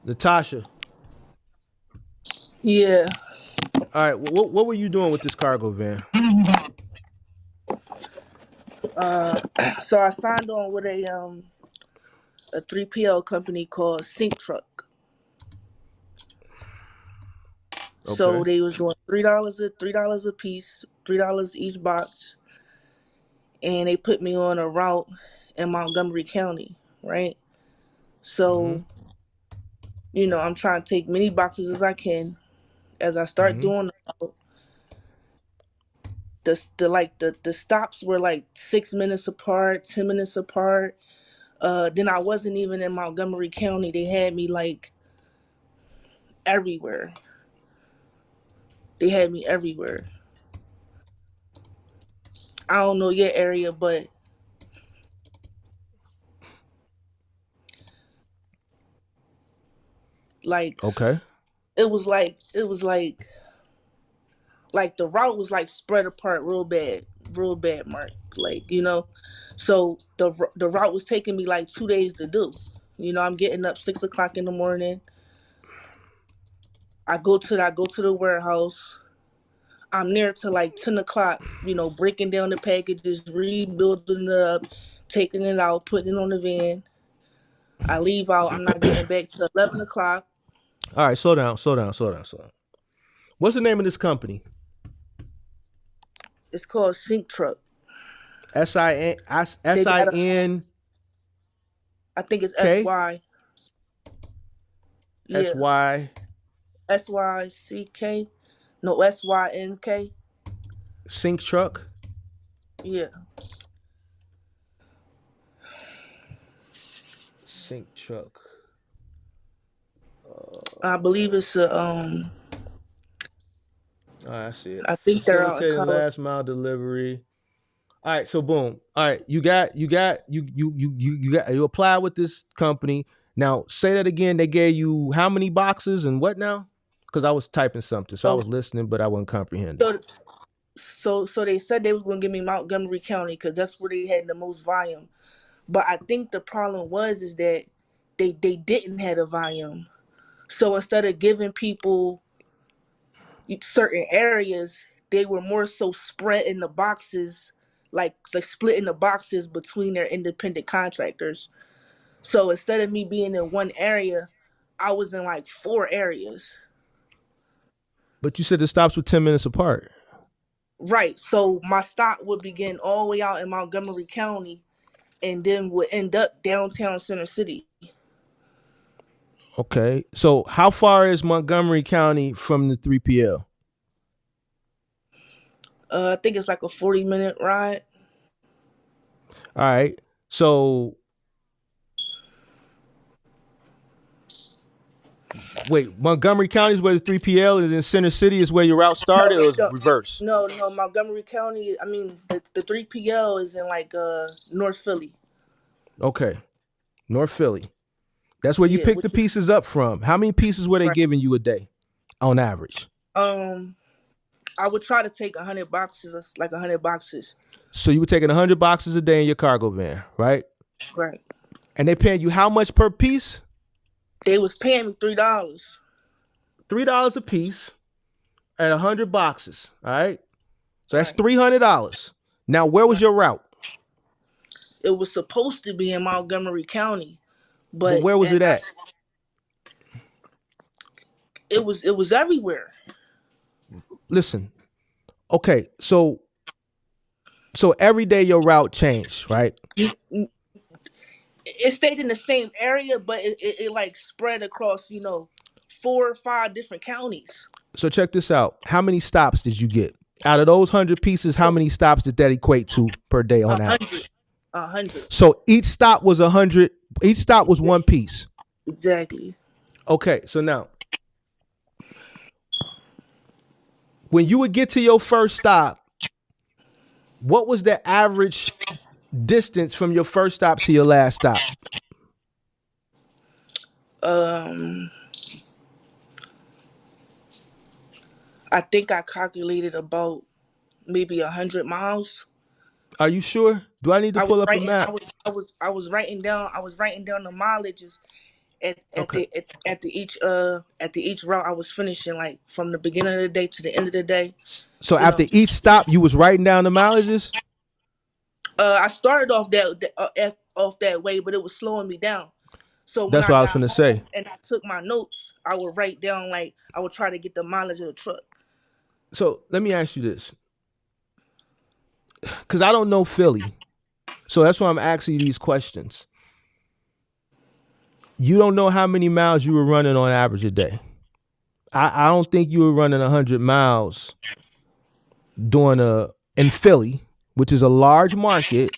Natasha. Yeah. All right. What were you doing with this cargo van? So I signed on with a 3PL company called Sync Truck. So Okay. they was doing $3 a piece, $3 each box, and they put me on a route in Montgomery County, right? Mm-hmm. So, I'm trying to take many boxes as I can. As I start Mm-hmm. doing the route, the stops were like 6 minutes apart, 10 minutes apart. Then I wasn't even in Montgomery County. They had me like everywhere. They had me everywhere. I don't know your area, but like Okay. it was like the route was like spread apart real bad, Mark. So the route was taking me like 2 days to do. I'm getting up 6 o'clock in the morning. I go to the warehouse. I'm there till like 10 o'clock. Breaking down the packages, rebuilding it up, taking it out, putting it on the van. I leave out. I'm not getting back till 11 o'clock. All right. Slow down. Slow down. Slow down. Slow down. What's the name of this company? It's called Sync Truck. S-I-N They got a S-I-N-K I think it's SY. Yeah, S-Y SYCK. No, SYNK. Sync Truck. Yeah. Sync Truck. I believe it's a All right, I see it. I think they're out in Facilitating Colorado. last mile delivery. All right, so boom. All right, you apply with this company. Now say that again. They gave you how many boxes and what now? Because I was typing something, so I So was listening, but I wasn't comprehending. so so they said they was gonna give me Montgomery County because that's where they had the most volume. But I think the problem was is that they didn't have a volume. So instead of giving people certain areas, they were more so spreading the boxes, like splitting the boxes between their independent contractors. So instead of me being in one area, I was in like four areas. But you said the stops were 10 minutes apart. Right. So my stop would begin all the way out in Montgomery County and then would end up downtown Center City. Okay, so how far is Montgomery County from the 3PL? I think it's like a 40-minute ride. All right, so wait, Montgomery County is where the 3PL is, and Center City is where your route No, started, or is no, reverse? no. Montgomery County. I mean, the 3PL is in like North Philly. Okay, North Philly. That's where you Yeah, pick the which is pieces up from. How many pieces were they right. giving you a day on average? Um, I would try to take 100 boxes, like 100 boxes. So you were taking 100 boxes a day in your cargo van, right? Right. And they paying you how much per piece? They was paying me $3. $3 a piece at 100 boxes. All right. So that's Right. $300. Now, where was Right. your route? It was supposed to be in Montgomery County, But but where was it at? it was everywhere. Listen. Okay. So every day your route changed, right? It stayed in the same area, but it like spread across, 4 or 5 different counties. So check this out. How many stops did you get? Out of those 100 pieces, how So many stops did that equate to per day a on hundred, average? 100. So each stop was 100. Each stop was one piece. Exactly. Okay, so now when you would get to your first stop, what was the average distance from your first stop to your last stop? Um, I think I calculated about maybe 100 miles. Are you sure? Do I need to I was pull up a writing. I map? was. I was. I was writing down. I was writing down the mileages, Okay. At the each route I was finishing, like from the beginning of the day to the end of the day. So You after know, each stop, you was writing down the mileages. I started off off that way, but it was slowing me down. So when That's I what I was got finna home say. and I took my notes, I would write down, like I would try to get the mileage of the truck. So let me ask you this, because I don't know Philly, so that's why I'm asking you these questions. You don't know how many miles you were running on average a day. I don't think you were running 100 miles doing a in Philly, which is a large market,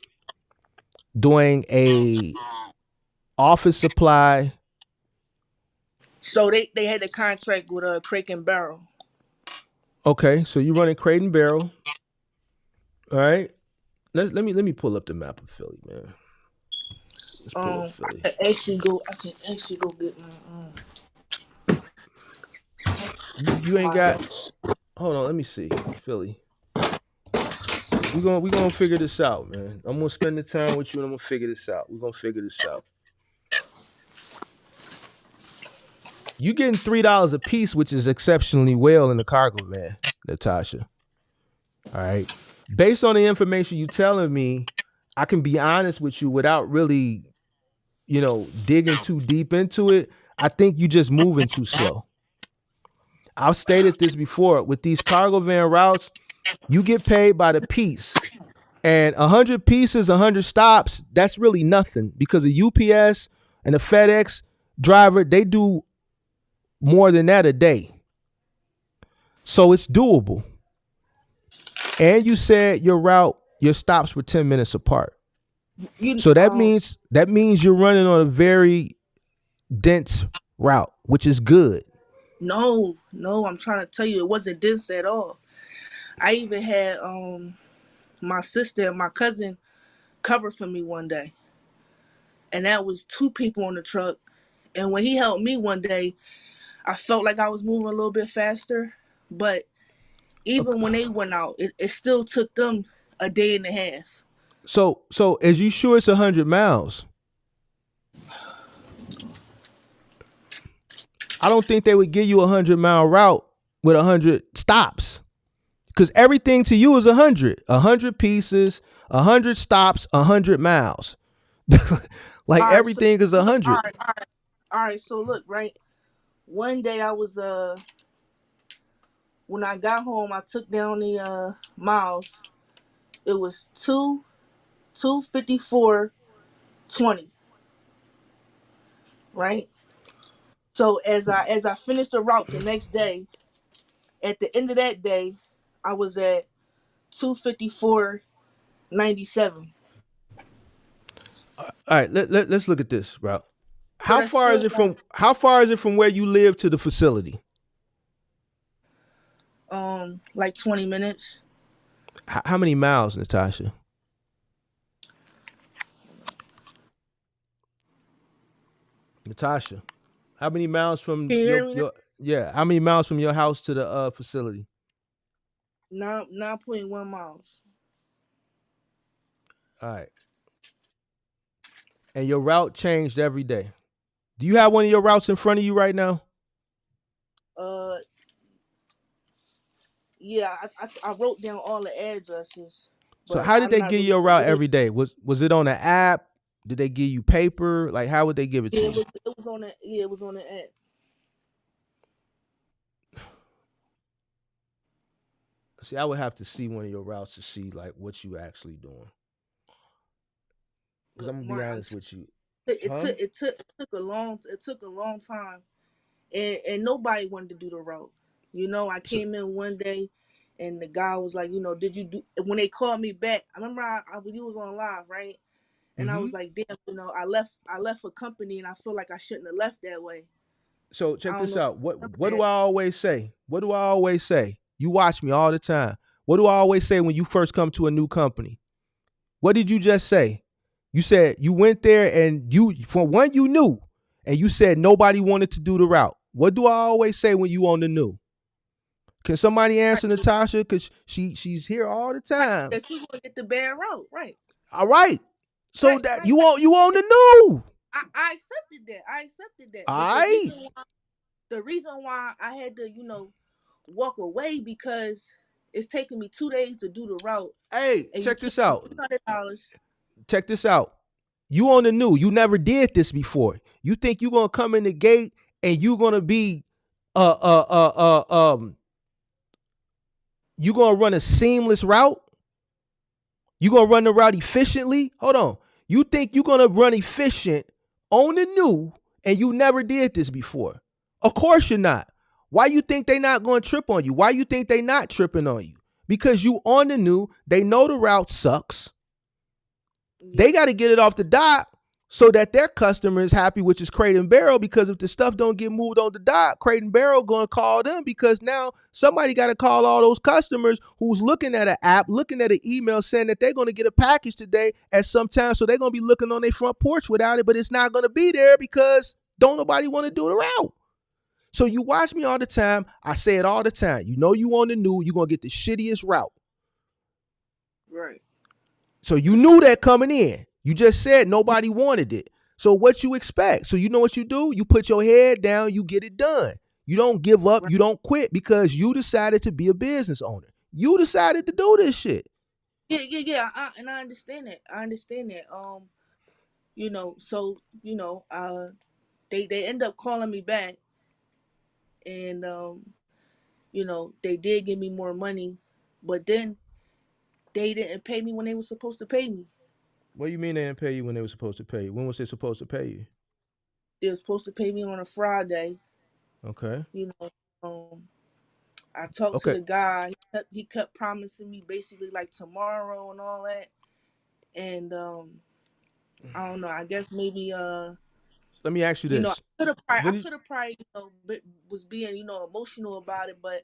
doing a office supply. So they had a contract with a Crate and Barrel. Okay, so you're running Crate and Barrel. All right. Let me pull up the map of Philly, man. Let's pull up Philly. I can actually go get You ain't my got. notes. Hold on, let me see Philly. We gonna figure this out, man. I'm gonna spend the time with you, and I'm gonna figure this out. We're gonna figure this out. You getting $3 a piece, which is exceptionally well in the cargo van, Natasha. All right. Based on the information you telling me, I can be honest with you without really, digging too deep into it. I think you just moving too slow. I've stated this before. With these cargo van routes, you get paid by the piece. And 100 pieces, 100 stops, that's really nothing because a UPS and a FedEx driver, they do more than that a day. So it's doable. And you said your stops were 10 minutes apart. You So that means you're running on a very dense route, which is good. no, I'm trying to tell you, it wasn't this at all. I even had my sister and my cousin cover for me one day, and that was two people on the truck. And when he helped me one day, I felt like I was moving a little bit faster, but even when they went out, it still took them a day and a half. So is you sure it's 100 miles? I don't think they would give you 100 mile route with 100 stops because everything to you is 100 pieces, 100 stops, 100 miles. Like All right, so everything is look, 100. all right. So look, right. One day I was when I got home, I took down the miles. It was 254.20, right? So as I finished the route the next day, at the end of that day, I was at 254.97. All right, let's look at this route. So How that's far is still it like from how far is it from where you live to the facility? like 20 minutes. How many miles, Natasha? Natasha, how many miles from Can you your hear me now? your yeah? How many miles from your house to the facility? 9.1 miles. All right, and your route changed every day. Do you have one of your routes in front of you right now? Uh, yeah, I wrote down all the addresses, So but how did I'm they not give you really your route familiar. every day? Was it on an app? Did they give you paper? Like how would they give it Yeah, to you? it was on the yeah, it was on the app. See, I would have to see one of your routes to see like what you actually doing. Because Look, I'm gonna be Mark, honest with you, it huh? took a long time, and nobody wanted to do the route. I So, came in one day, and the guy was like, did you do? When they called me back, I remember you was on live, right? And I mm-hmm. was like, damn, I left a company, and I feel like I shouldn't have left that way. So I check don't this know if out. you remember What do that. I always say? What do I always say? You watch me all the time. What do I always say when you first come to a new company? What did you just say? You said you went there and you for one you knew, and you said nobody wanted to do the route. What do I always say when you on the new? Can somebody Right, answer Natasha? Cause she's here all the right. time. That you gonna get the bad route, right? All right. So Right, that right. you on the new. I accepted that. I accepted that. But I the reason why I had to, walk away because it's taking me 2 days to do the route, hey, and you check can't this out. $300. Check this out. You on the new. You never did this before. You think you gonna come in the gate and you gonna be you gonna run a seamless route? You gonna run the route efficiently? Hold on. You think you gonna run efficient on the new and you never did this before? Of course you're not. Why you think they not gonna trip on you? Why you think they not tripping on you? Because you on the new, they know the route sucks. They got to get it off the dock so that their customer is happy, which is Crate and Barrel. Because if the stuff don't get moved on the dock, Crate and Barrel going to call them, because now somebody got to call all those customers who's looking at an app, looking at an email saying that they're going to get a package today at some time. So they're going to be looking on their front porch without it, but it's not going to be there because don't nobody want to do the route. So you watch me all the time. I say it all the time. You know you on the new, you're going to get the shittiest route. Right. So you knew that coming in. You just said nobody wanted it. So what you expect? So you know what you do? You put your head down, you get it done. You don't give up, Right. you don't quit because you decided to be a business owner. You decided to do this shit. Yeah. And I understand that. So they end up calling me back, and they did give me more money, but then they didn't pay me when they were supposed to pay me. What do you mean they didn't pay you when they were supposed to pay you? When was they supposed to pay you? They were supposed to pay me on a Friday. Okay. You know, I talked to Okay. the guy. He kept promising me basically like tomorrow and all that. And I don't know. I guess maybe Let me ask you I this. could have probably, When did was being emotional about it, but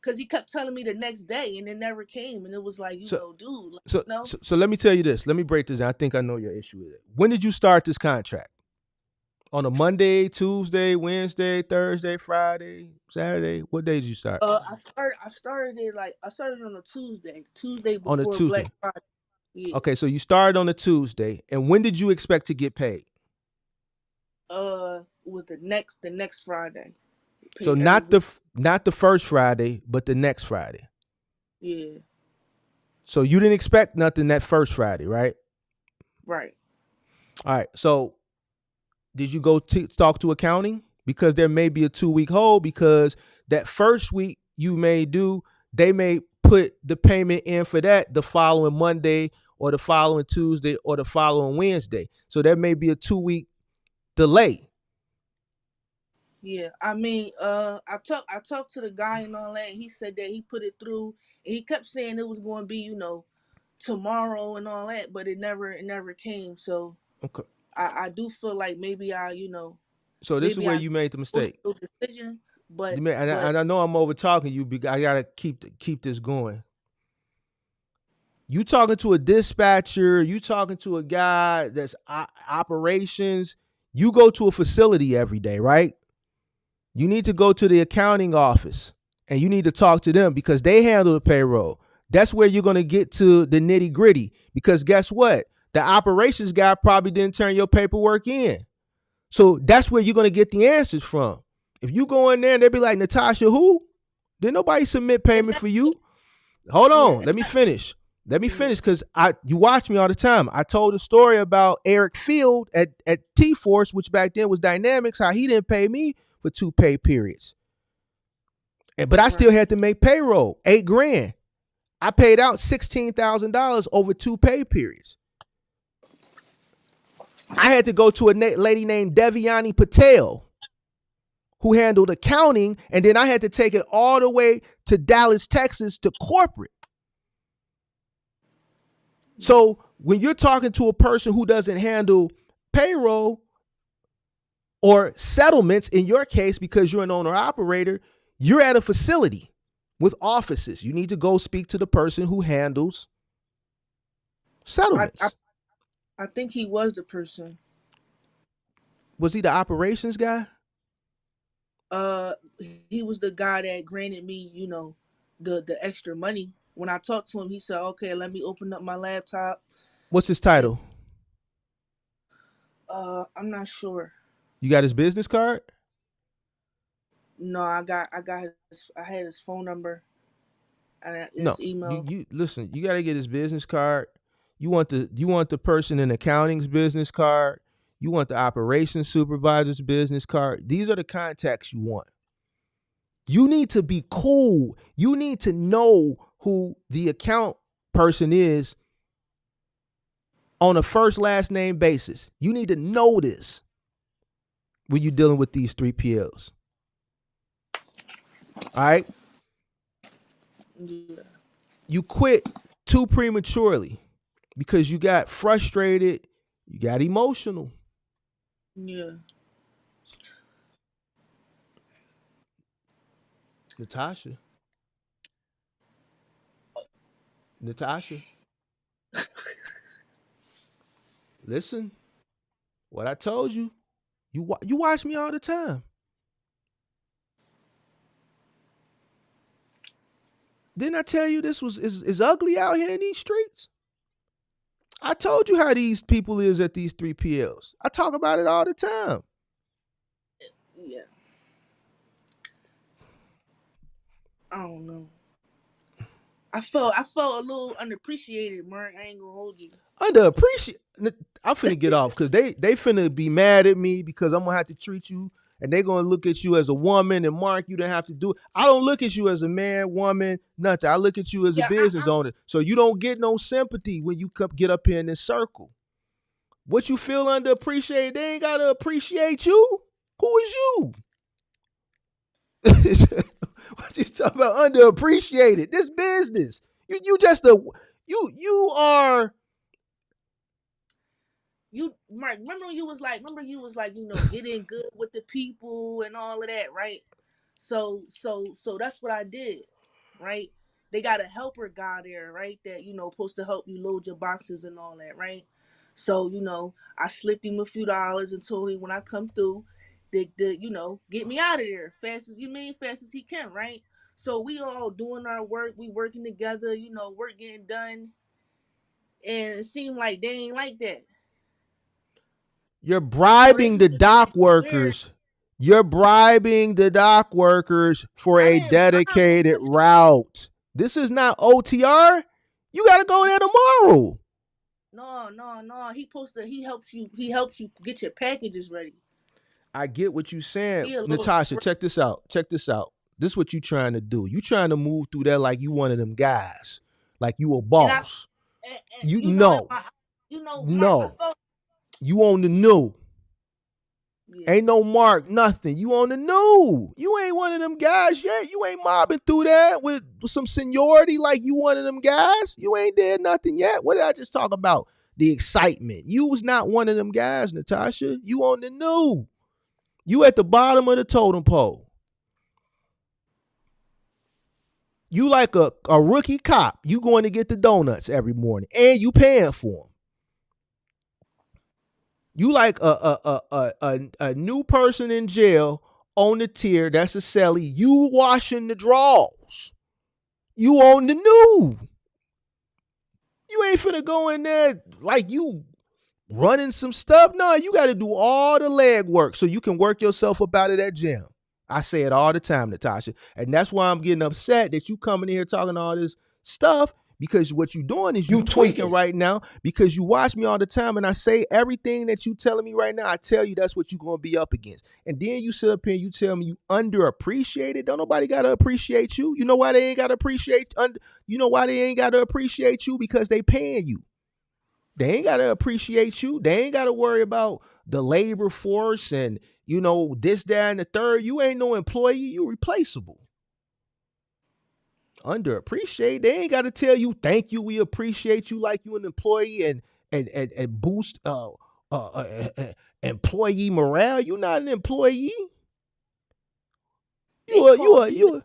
because he kept telling me the next day and it never came, and it was like, so dude, like, so let me tell you this. Let me break this down. I think I know your issue with it. When did you start this contract? On a Monday, Tuesday, Wednesday, Thursday, Friday, Saturday? What day did you start? I started on a Tuesday On a before Black Tuesday. Friday. Yeah. Okay, so you started on a Tuesday, and when did you expect to get paid? It was the next Friday. So Pay every week. not the first Friday, but the next Friday. Yeah. So you didn't expect nothing that first Friday, right? Right. All right. So did you go talk to accounting? Because there may be a 2 week hold because that first week you may do, they may put the payment in for that the following Monday or the following Tuesday or the following Wednesday. So there may be a 2 week delay. Yeah. I mean, I talked to the guy and all that. And he said that he put it through. And he kept saying it was going to be, tomorrow and all that, but it never came. So Okay. I do feel like So this is maybe where I you made the was mistake. a decision, but And I know I'm over talking you because I gotta keep this going. You talking to a dispatcher, you talking to a guy that's operations. You go to a facility every day, right? You need to go to the accounting office and you need to talk to them because they handle the payroll. That's where you're gonna get to the nitty gritty. Because guess what? The operations guy probably didn't turn your paperwork in. So that's where you're gonna get the answers from. If you go in there and they be like, Natasha, who? Did nobody submit and payment that, for you? Hold yeah, on, let me finish. Let me mhm, finish because you watch me all the time. I told a story about Eric Field at T Force, which back then was Dynamics, how he didn't pay me for 2 pay periods. But I still right. had to make payroll, $8,000. I paid out $16,000 over 2 pay periods. I had to go to a lady named Deviani Patel who handled accounting, and then I had to take it all the way to Dallas, Texas to corporate. So when you're talking to a person who doesn't handle payroll or settlements, in your case, because you're an owner operator, you're at a facility with offices. You need to go speak to the person who handles I, I settlements. I think he was the person. Was he the operations guy? Uh, he was the guy that granted me, the extra money. When I talked to him, he said, "Okay, let me open up my laptop." What's his And title? I'm not sure. You got his business card? No, I had his phone number and No. his You email. you listen, you gotta get his business card. You want the person in accounting's business card. You want the operations supervisor's business card. These are the contacts you want. You need to be cool. You need to know who the account person is on a first last name basis. You need to know this when you're dealing with these 3PLs. All right? Yeah. You quit too prematurely because you got frustrated, you got emotional. Yeah. Natasha. Natasha. Listen, what I told you. You watch me all the time. Didn't I tell you this is ugly out here in these streets? I told you how these people is at these 3PLs. I talk about it all the time. Yeah. I don't know. I felt a little unappreciated, Mark. I ain't gonna hold you. Underappreciate. I'm finna get off because they finna be mad at me because I'm gonna have to treat you and they gonna look at you as a woman and Mark, you don't have to do it. I don't look at you as a man, woman, nothing. I look at you as a Yeah, business owner. So you don't get no sympathy when you get up here in this circle. What you feel underappreciated, they ain't gotta appreciate you. Who is you? What you talking about underappreciated? This business. You just a you are. you Mark, remember you was like, get in good with the people and all of that, right? So that's what I did, right? They got a helper guy there, right? That supposed to help you load your boxes and all that, right? So I slipped him a few dollars and told him when I come through, the get me out of there fast as he can, right? So we all doing our work, we working together, work getting done, and it seemed like they ain't like that. You're So they bribing the looking at dock me weird. workers. You're bribing the dock workers for I a didn't bribe them, dedicated but route. This is not OTR. You got to go there tomorrow. no. He helps you get your packages ready. I get what you're saying. He a little Natasha, check this out. Check this out. This is what you trying to do. You trying to move through there like you one of them guys. Like you a and I boss. and You you know in know. my Mark, I No. felt You on the new. yeah. Ain't no Mark, nothing. You on the new. You ain't one of them guys yet. You ain't mobbing through that with some seniority like you one of them guys. You ain't there nothing yet. What did I just talk about? The excitement. You was not one of them guys, Natasha. You on the new. You at the bottom of the totem pole. You like a rookie cop. You going to get the donuts every morning and you paying for them. You like a new person in jail on the tier. That's a celly. You washing the drawers. You on the new. You ain't finna go in there like you running some stuff. No, you got to do all the leg work so you can work yourself up out of that gym. I say it all the time, Natasha. And that's why I'm getting upset that you coming in here talking all this stuff because what you doing is you tweaking right now because you watch me all the time and I say everything that you telling me right now, I tell you that's what you're going to be up against. And then you sit up here and you tell me you underappreciated. Don't nobody got to appreciate you. You know why they ain't got to appreciate you know why they ain't got to appreciate you? Because they paying you. They ain't got to appreciate you. They ain't got to worry about the labor force and, this, that, and the third. You ain't no employee. You replaceable. Underappreciate. They ain't got to tell you, thank you, we appreciate you like you an employee and boost employee morale. You not an employee. They You a, you called a, me back. you a,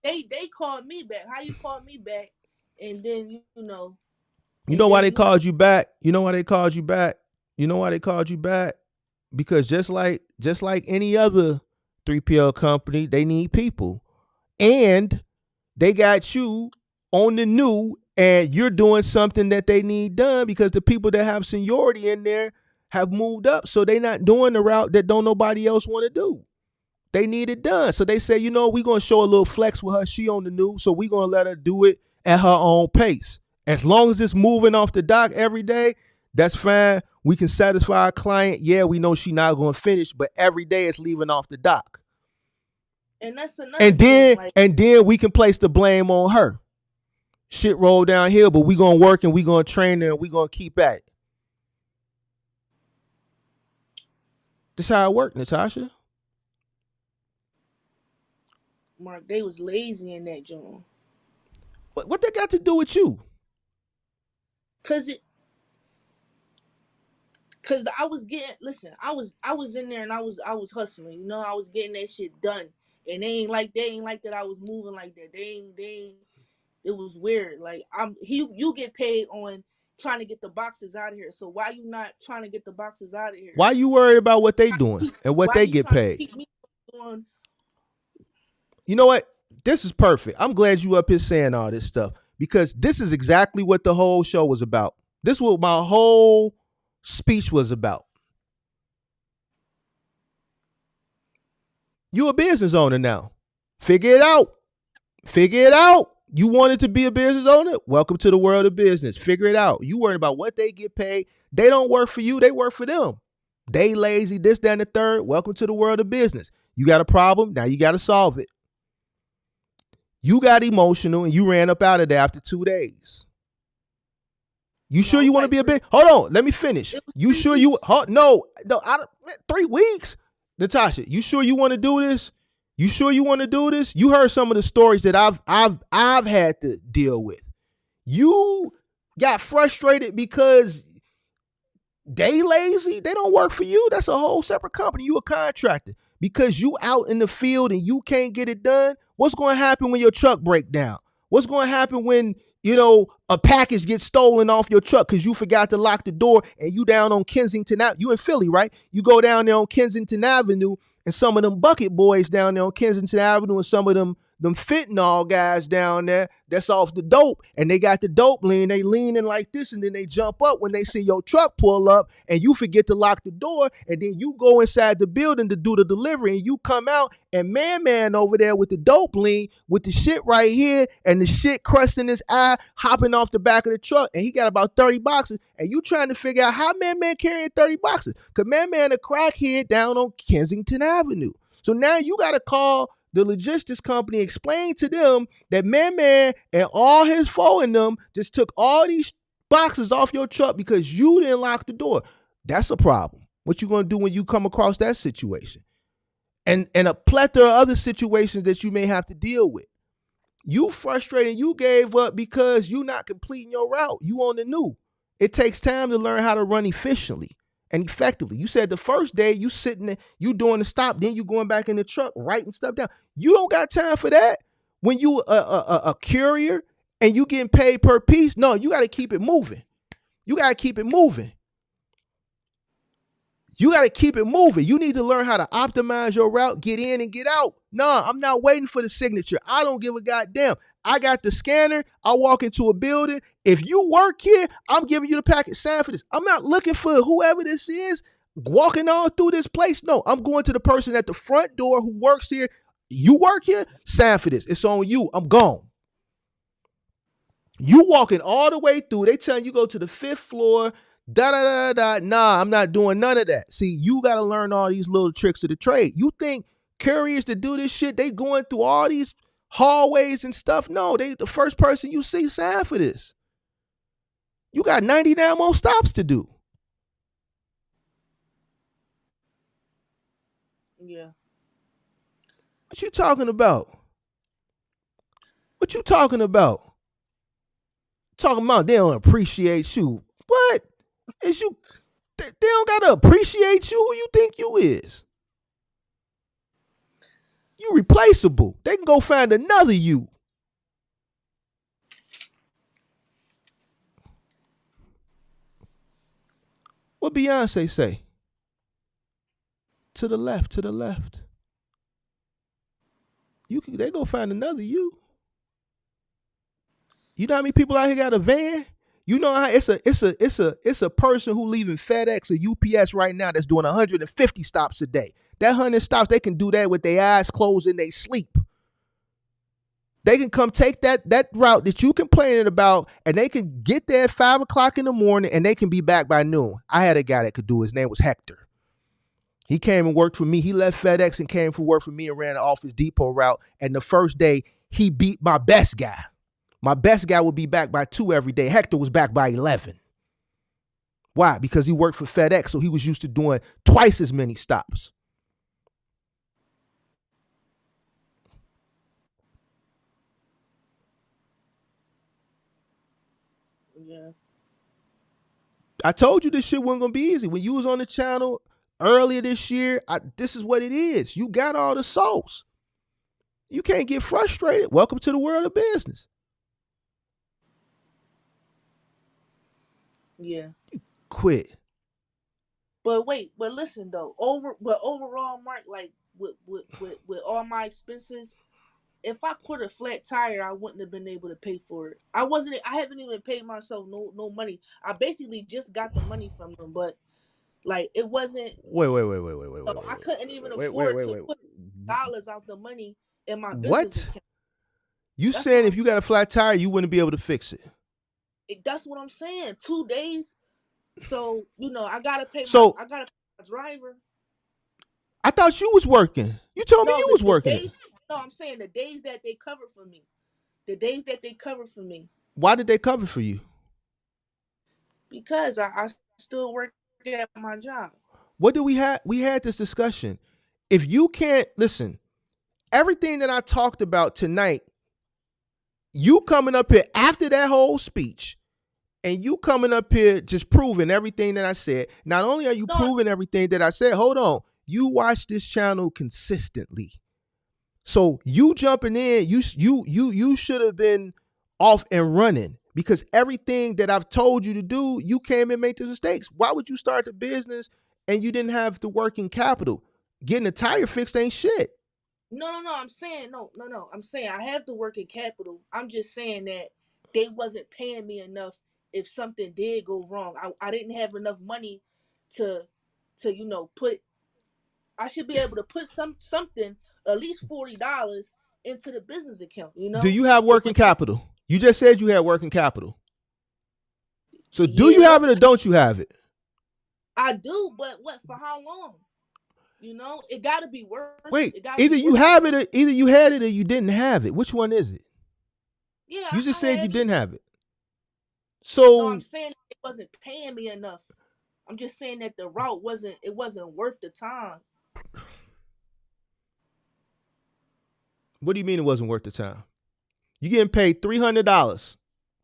They called me back. How you called me back? And then You and know why then they called you back? You know why they called you back? You know why they called you back? Because just like any other 3PL company, they need people. And they got you on the new and you're doing something that they need done because the people that have seniority in there have moved up, so they not doing the route that don't nobody else want to do. They need it done. So they say, we gonna show a little flex with her. She on the news, so we gonna let her do it at her own pace. As long as it's moving off the dock every day, that's fine. We can satisfy our client. Yeah, we know she not gonna finish, but every day it's leaving off the dock. And that's another And thing. then we can place the blame on her. Shit roll downhill, but we gonna work and we gonna train her and we gonna keep at it. This how it work, Natasha. Mark, they was lazy in that joint. What they got to do with you? Cause I was getting, listen, I was in there and I was hustling, I was getting that shit done. And they ain't like that I was moving like that. They ain't it was weird. Like you get paid on trying to get the boxes out of here. So why you not trying to get the boxes out of here? Why you worried about what they doing and what they get paid? Keep me doing? You know what? This is perfect. I'm glad you up here saying all this stuff, because this is exactly what the whole show was about. This is what my whole speech was about. You a business owner now. Figure it out. Figure it out. You wanted to be a business owner? Welcome to the world of business. Figure it out. You worried about what they get paid. They don't work for you. They work for them. They lazy, this, that, and the third. Welcome to the world of business. You got a problem. Now you got to solve it. You got emotional and you ran up out of there after 2 days. You sure you want to be a big? Hold on, let me finish. You sure you? No, 3 weeks, Natasha. You sure you want to do this? You sure you want to do this? You heard some of the stories that I've had to deal with. You got frustrated because they lazy. They don't work for you. That's a whole separate company. You a contractor. Because you out in the field and you can't get it done. What's going to happen when your truck break down? What's going to happen when, a package gets stolen off your truck because you forgot to lock the door and you down on Kensington Avenue? You in Philly, right? You go down there on Kensington Avenue and some of them bucket boys down there on Kensington Avenue and some of them fentanyl guys down there that's off the dope, and they got the dope lean. They leaning like this, and then they jump up when they see your truck pull up, and you forget to lock the door, and then you go inside the building to do the delivery, and you come out, and man over there with the dope lean, with the shit right here, and the shit crushed in his eye, hopping off the back of the truck, and he got about 30 boxes, and you trying to figure out how man carrying 30 boxes, because man a crackhead down on Kensington Avenue. So now you got to call the logistics company, explain to them that man and all his foe in them just took all these boxes off your truck because you didn't lock the door. That's a problem. What you gonna do when you come across that situation? And a plethora of other situations that you may have to deal with. You frustrated, you gave up because you not completing your route. You on the new. It takes time to learn how to run efficiently and effectively. You said the first day you sitting there, you doing the stop, then you going back in the truck, writing stuff down. You don't got time for that when you a courier and you getting paid per piece. No, you got to keep it moving. You got to keep it moving. You got to keep it moving. You need to learn how to optimize your route, get in and get out. No, I'm not waiting for the signature. I don't give a goddamn. I got the scanner. I walk into a building. If you work here, I'm giving you the packet. Sign for this. I'm not looking for whoever this is walking on through this place. No, I'm going to the person at the front door who works here. You work here? Sign for this. It's on you. I'm gone. You walking all the way through. They telling you go to the 5th floor. Nah, I'm not doing none of that. See, you got to learn all these little tricks of the trade. You think couriers to do this shit, they going through all these hallways and stuff? No, they the first person you see sign for this. You got 99 more stops to do. Yeah. What you talking about? What you talking about? Talking about they don't appreciate you. What? Is you? They don't gotta appreciate you. Who you think you is? You replaceable. They can go find another you. What Beyonce say? To the left, to the left. They go find another you. You know how many people out here got a van? You know how it's a person who leaving FedEx or UPS right now that's doing 150 stops a day. That 100 stops, they can do that with their eyes closed in their sleep. They can come take that route that you complaining about, and they can get there at 5 o'clock in the morning, and they can be back by noon. I had a guy that could do it. His name was Hector. He came and worked for me. He left FedEx and came for work for me and ran the Office Depot route. And the first day, he beat my best guy. My best guy would be back by 2 every day. Hector was back by 11. Why? Because he worked for FedEx, so he was used to doing twice as many stops. Yeah. I told you this shit wasn't gonna be easy. When you was on the channel earlier this year, this is what it is. You got all the sauce. You can't get frustrated. Welcome to the world of business. Yeah. Quit. But listen though. Overall, Mark, like with all my expenses, if I put a flat tire, I wouldn't have been able to pay for it. I haven't even paid myself no money. I basically just got the money from them, but like it wasn't. Wait. I couldn't even afford to put dollars out the money in my business What? account. You saying if you got a flat tire, you wouldn't be able to fix it? That's what I'm saying. 2 days. So I gotta pay my driver. I thought you was working. You told me you was working. No, I'm saying the days that they cover for me. The days that they cover for me. Why did they cover for you? Because I still work at my job. What did we had? We had this discussion. If you can't listen, everything that I talked about tonight, you coming up here after that whole speech, and you coming up here just proving everything that I said. Not only are you proving everything that I said, hold on. You watch this channel consistently. So you jumping in, you should have been off and running, because everything that I've told you to do, you came and made the mistakes. Why would you start the business and you didn't have the working capital? Getting a tire fixed ain't shit. No. I'm saying no. I'm saying I have the working capital. I'm just saying that they wasn't paying me enough if something did go wrong. I didn't have enough money to put. I should be able to put something, at least $40 into the business account. Do you have working capital? You just said you had working capital. So do you have it or don't you have it? I do, but what, for how long? It got to be worth. Wait, either you have it, or either you had it or you didn't have it. Which one is it? Yeah, you just said you didn't have it. So no, I'm saying it wasn't paying me enough. I'm just saying that the route wasn't worth the time. What do you mean it wasn't worth the time? You getting paid $300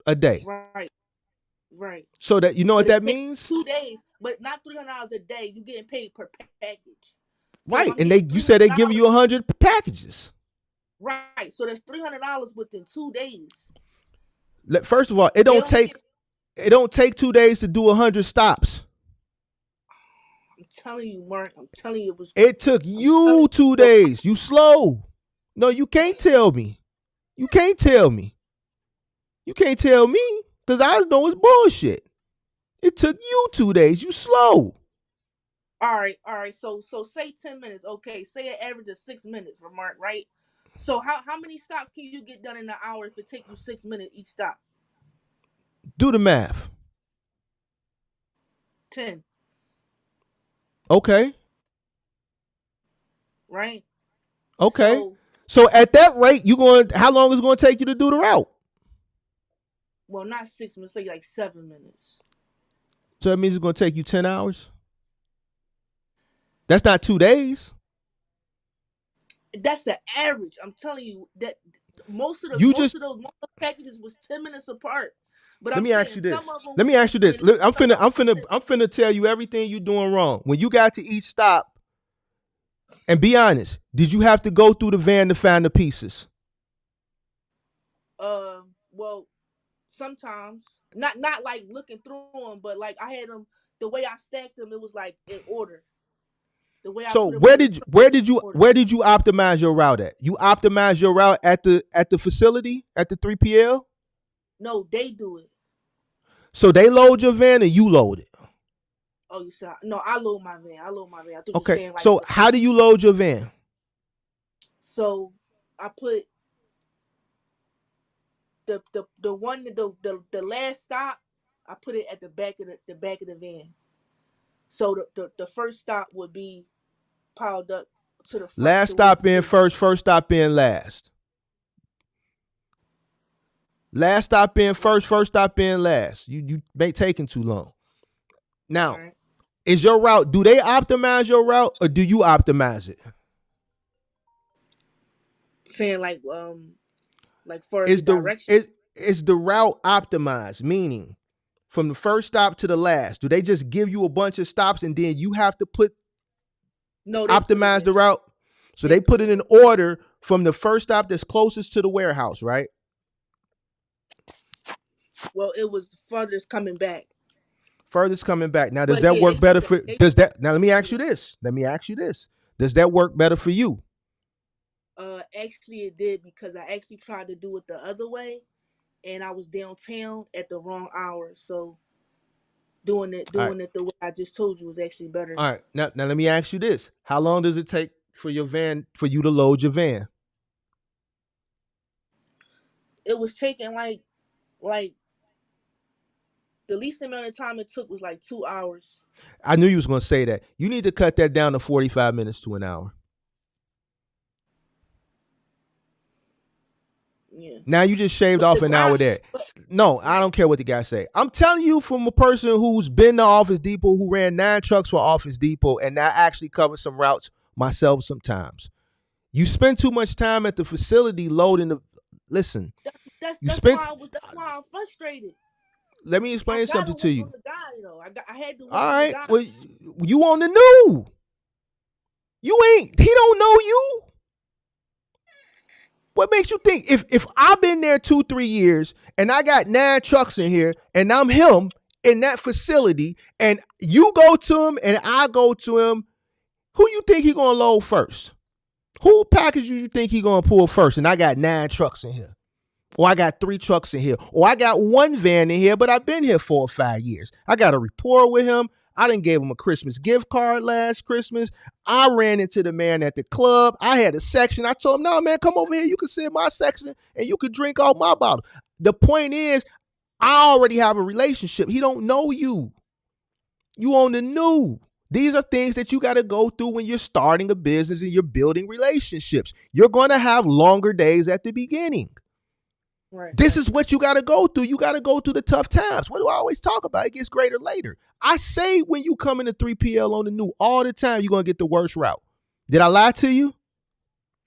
a day, right? So that what that means? 2 days, but not $300 a day. You getting paid per package, so right? And you said they giving you 100 packages, right? So that's $300 within 2 days. First of all, it don't take 2 days to do 100 stops. I'm telling you, Mark. I'm telling you, it took you 2 days. You slow. No, you can't tell me. You can't tell me. You can't tell me, because I know it's bullshit. It took you 2 days. You slow. All right. So say 10 minutes. Okay. Say an average of 6 minutes, Mark, right? So how many stops can you get done in an hour if it takes you 6 minutes each stop? Do the math. 10. Okay. Right? Okay. So at that rate, how long is it going to take you to do the route? Well, not 6 minutes, like 7 minutes. So that means it's going to take you 10 hours? That's not 2 days. That's the average. I'm telling you that most of those packages was 10 minutes apart. But Let me ask you this. I'm finna tell you everything you're doing wrong. When you got to each stop, and be honest, did you have to go through the van to find the pieces? Well, sometimes not like looking through them, but like I had them the way I stacked them. It was like in order. The way so where did you optimize your route at? You optimize your route at the facility at the 3PL? No, they do it. So they load your van and you load it. Oh, you said no? I load my van. I load my van. I thought you were Okay. saying like So how do you load your van? so. I put the one the last stop. I put it at the back of the back of the van. So the first stop would be piled up to the front Last to where stop in first, first stop in last. Last stop in first, first stop in last. You may taking too long. all Now, right. is your route, do they optimize your route or do you optimize it? Saying like far as the direction. Is the route optimized? Meaning from the first stop to the last, do they just give you a bunch of stops and then you have to No, they put it optimize in. the route? So They they put put it it in. in order from the first stop that's closest to the warehouse, right? Well, it was furthest coming back. Furthest coming back. Now, does But that yeah, they work do better that. for? They Does do that? Now, let me ask you that. this. Let me ask you this. Does that work better for you? Actually, it did because I actually tried to do it the other way, and I was downtown at the wrong hour. So All right. doing it the way I just told you was actually better. All right. Now let me ask you this. How long does it take for your van for you to load your van? It was taking like the least amount of time it took was like 2 hours. I knew you was gonna say that. You need to cut that down to 45 minutes to an hour. Yeah. Now you just shaved But the off an hour drive, there. No, I right, don't care what the guy say. I'm telling you from a person who's been to Office Depot, who ran 9 trucks for Office Depot, and I actually covered some routes myself sometimes. You spend too much time at the facility loading the. Listen, you spent. that's why I'm frustrated. Let me I explain gotta something to wait on you. the guy though. I had to wait All on the right, guy. well, you on the new. You ain't. He don't know you. What makes you think if I've been there 2-3 years and I got 9 trucks in here and I'm him in that facility and you go to him and I go to him, who you think he gonna load first? Who package you think he gonna pull first? And I got 9 trucks in here. Or I got 3 trucks in here. Or I got one van in here, but I've been here 4 or 5 years. I got a rapport with him. I didn't give him a Christmas gift card last Christmas. I ran into the man at the club. I had a section. I told him, no, man, come over here. You can sit in my section and you can drink out my bottle. The point is, I already have a relationship. He don't know you. You on the new. These are things that you got to go through when you're starting a business and you're building relationships. You're going to have longer days at the beginning. Right, This right. is what you got to go through. You got to go through the tough times. What do I always talk about? It gets greater later. I say when you come into 3PL on the new all the time, you're going to get the worst route. Did I lie to you?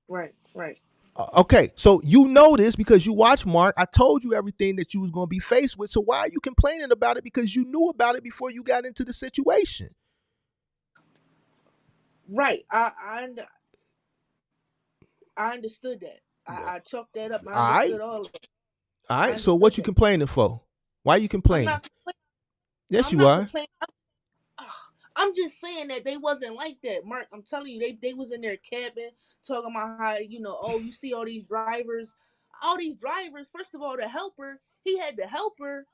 Right, right. Okay, so you know this because you watch Mark. I told you everything that you was going to be faced with. So why are you complaining about it? Because you knew about it before you got into the situation. Right. I understood that. I chalked that up. I All right. understood all of it. All I right. So understood what you that. complaining for? Why you I'm complaining? not complaining. Yes, I'm you not are. complaining. I'm just saying that they wasn't like that, Mark. I'm telling you, they was in their cabin talking about how oh, you see all these drivers. First of all, the helper, he had the helper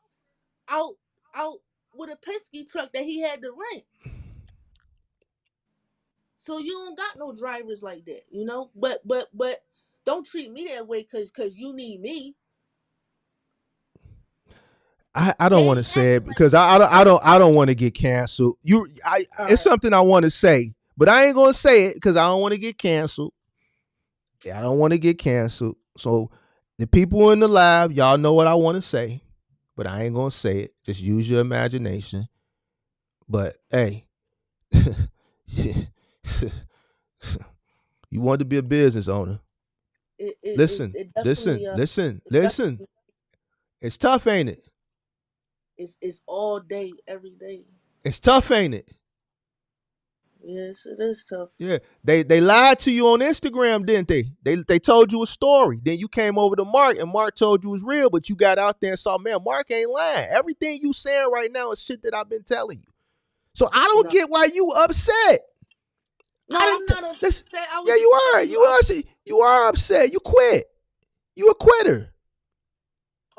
out out with a pesky truck that he had to rent. So you don't got no drivers like that. But don't treat me that way because you need me. I They don't want to ain't say acting it like because that. I don't want to get canceled. All It's right. something I want to say, but I ain't gonna say it because I don't want to get canceled. I don't want to get canceled. So the people in the live, y'all know what I want to say, but I ain't gonna say it. Just use your imagination. But hey, you want to be a business owner. Listen, It listen, definitely listen, it listen. definitely It's tough, ain't it? is all day every day. It's tough, ain't it? Yes, it is tough. Yeah, they lied to you on Instagram, didn't they? They told you a story. Then you came over to Mark, and Mark told you it was real, but you got out there and saw, man, Mark ain't lying. Everything you saying right now is shit that I've been telling you. So I don't No, get why you upset. no, I I'm didn't not listen. upset. I Yeah, was you just are. telling you. You are. You are upset. You quit. You a quitter.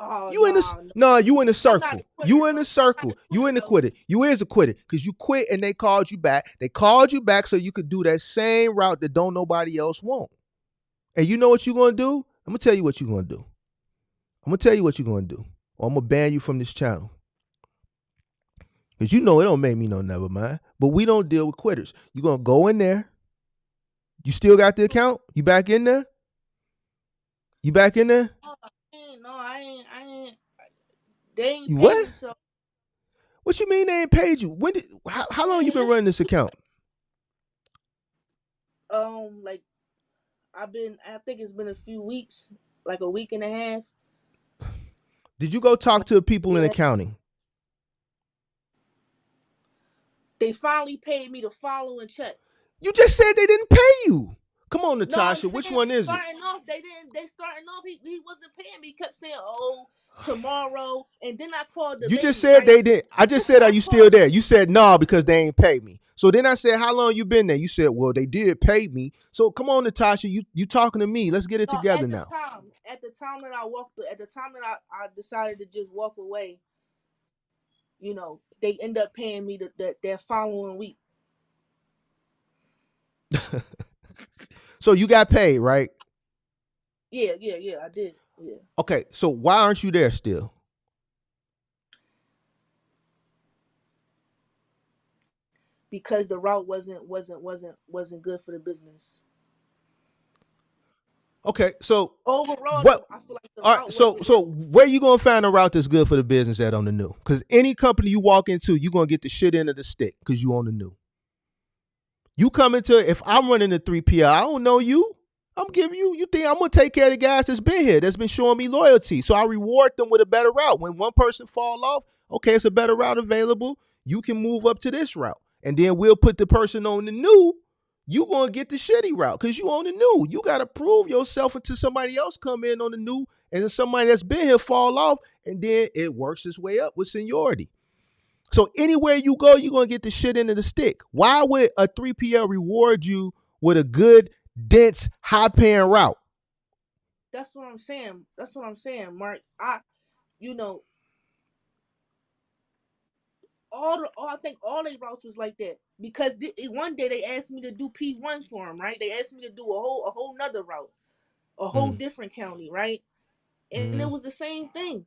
Oh You in this? no, no, No, you in the I'm not circle. a quitter You in the though. I'm not a circle. You quitter in the though. quitter. You is a quitter because you quit and they called you back. They called you back so you could do that same route that don't nobody else want. And you know what you gonna do? I'm gonna tell you what you gonna do. I'm gonna tell you what you're gonna do. Or I'm gonna ban you from this channel. Because you know it don't make me no never mind. But we don't deal with quitters. You're gonna go in there. You still got the account? You back in there? You back in there? No, I ain't. They ain't You pay what? me, so What you mean they ain't paid you? When did how long you been it's running this account? like I think it's been a few weeks, like a week and a half. Did you go talk to people in Yeah, accounting? they finally paid me the following check. You just said they didn't pay you. Come on, No, I'm Natasha. Which saying one is it? starting off, they didn't. They starting off, he wasn't paying me. He kept saying, "Oh, tomorrow," and then I called the You just lady. said Right? they did. I just said, are I you called. still there? You said no because they ain't pay me. So then I said, how long you been there? You said, well, they did pay me. So come on, Natasha. You talking to me? Let's get it No, together now. at the time that I walked, at the time that I decided to just walk away, they end up paying me that following week. So you got paid, right? Yeah, I did. Yeah, Okay. So why aren't you there still? because the route wasn't good for the business. Okay. So Overall, what? I feel like the All right. route So wasn't so good. where you gonna find a route that's good for the business at on the new? Because any company you walk into, you gonna get the shit end of the stick because you on the new. You come into if I'm running the 3PL, I don't know you. I'm giving you, you think I'm gonna take care of the guys that's been here, that's been showing me loyalty. So I reward them with a better route. When one person fall off, okay, it's a better route available. You can move up to this route. And then we'll put the person on the new. You gonna get the shitty route because you on the new. You gotta prove yourself until somebody else come in on the new and then somebody that's been here fall off, and then it works its way up with seniority. So anywhere you go, you're gonna get the shit into the stick. Why would a 3PL reward you with a good, dense, high paying route? That's what I'm saying. That's what I'm saying, Mark. You know, I think all they routes was like that because one day they asked me to do P1 for them, right? They asked me to do a whole nother route, a whole Mm. different county, right? And it Mm. was the same thing.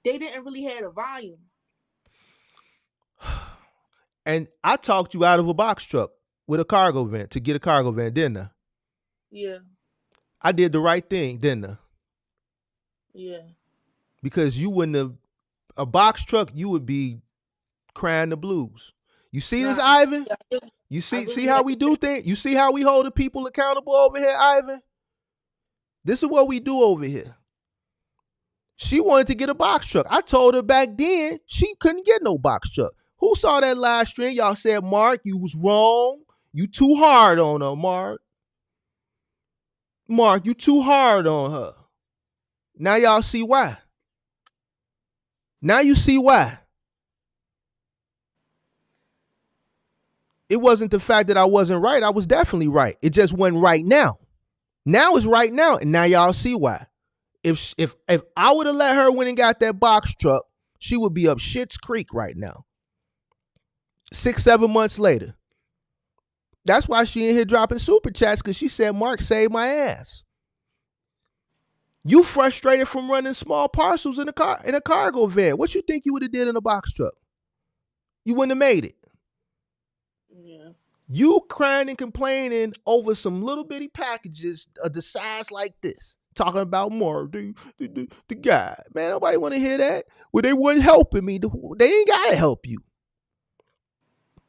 They didn't really have a volume. And I talked you out of a box truck with a cargo van to get a cargo van, didn't I? Yeah, I did the right thing, didn't I? yeah. Because you wouldn't have a box truck, you would be crying the blues. You see this, Nah, Ivan? I, You I see really how had we to do take. things? You see how we hold the people accountable over here, Ivan? This is what we do over here. She wanted to get a box truck. I told her back then she couldn't get no box truck. Who saw that live stream? Y'all said, Mark, you was wrong. You too hard on her, Mark. Mark, you too hard on her. Now y'all see why. Now you see why. It wasn't the fact that I wasn't right. I was definitely right. It just wasn't right now. Now it's right now, and now y'all see why. If I would have let her win and got that box truck, she would be up Shit's Creek right now. 6-7 months later. That's why she in here dropping super chats because she said, Mark saved my ass. You frustrated from running small parcels in a cargo van. What you think you would have did in a box truck? You wouldn't have made it. Yeah. You crying and complaining over some little bitty packages of the size like this. Talking about more the guy. Man, nobody want to hear that. Well, they weren't helping me. They ain't got to help you.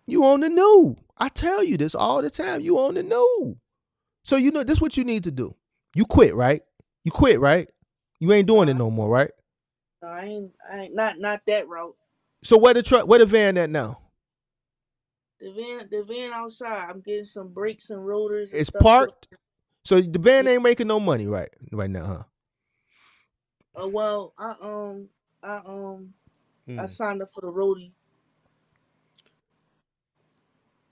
You on the new. I tell you this all the time. You on the new. So you know this is what you need to do. You quit, right? You quit, right? You ain't doing it No, no more, right? I ain't not that route. So where the van at now? The van outside. I'm getting some brakes and rotors and It's stuff put parked. So the van on. ain't making no money right now, huh? Well, I I Mm. signed up for the roadie.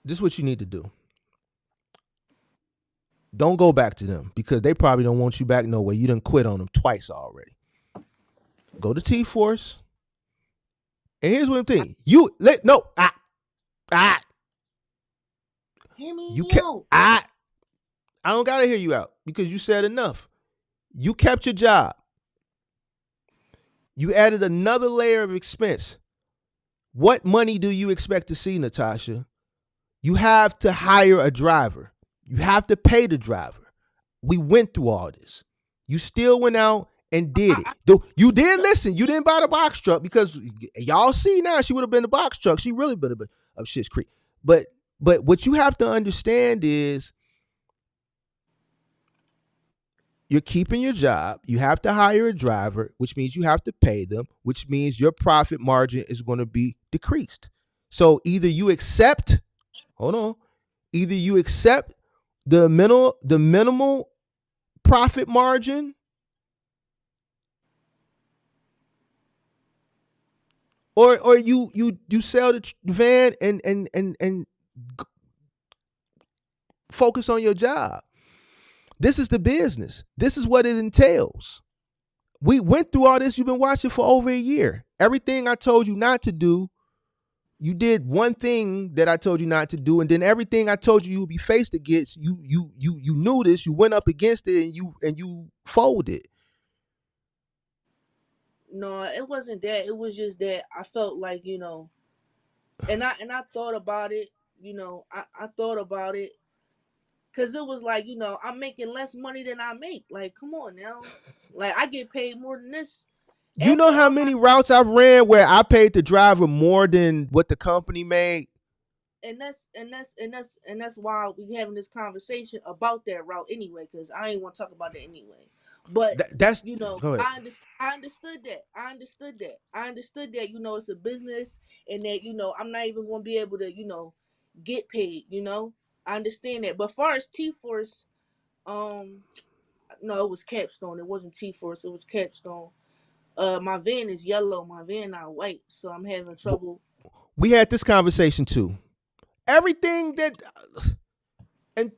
This is what you need to do. Don't go back to them because they probably don't want you back no way. You done quit on them twice already. Go to T Force. And here's what I'm thinking. You let no I Hear me you kept out. I don't gotta hear you out because you said enough. You kept your job. You added another layer of expense. What money do you expect to see, Natasha? You have to hire a driver. You have to pay the driver. We went through all this. You still went out and did it. I Though you did listen. You didn't buy the box truck because y'all see now she would have been the box truck. She really would have been of Shit's Creek. But what you have to understand is you're keeping your job. You have to hire a driver, which means you have to pay them, which means your profit margin is going to be decreased. So either you accept, hold on, either you accept the minimal profit margin, or you sell the van and focus on your job. This is the business. This is what it entails. We went through all this. You've been watching for over a year. Everything I told you not to do, you did one thing that I told you not to do, and then everything I told you you would be faced against, you knew this. You went up against it, and you folded. No, it wasn't that. It was just that I felt like, and I thought about it. I thought about it because it was like, I'm making less money than I make. Like, come on now, like I get paid more than this You after know how all my. many routes I've ran where I paid the driver more than what the company made? And that's why we having this conversation about that route anyway, because I ain't want to talk about that anyway. But That's go ahead. I understood that. It's a business, and that I'm not even gonna be able to get paid. I understand that. But far as T Force, um, no, it was Capstone. It wasn't T Force. It was Capstone. My van is yellow. My van not white, so I'm having trouble. We had this conversation too. Everything that and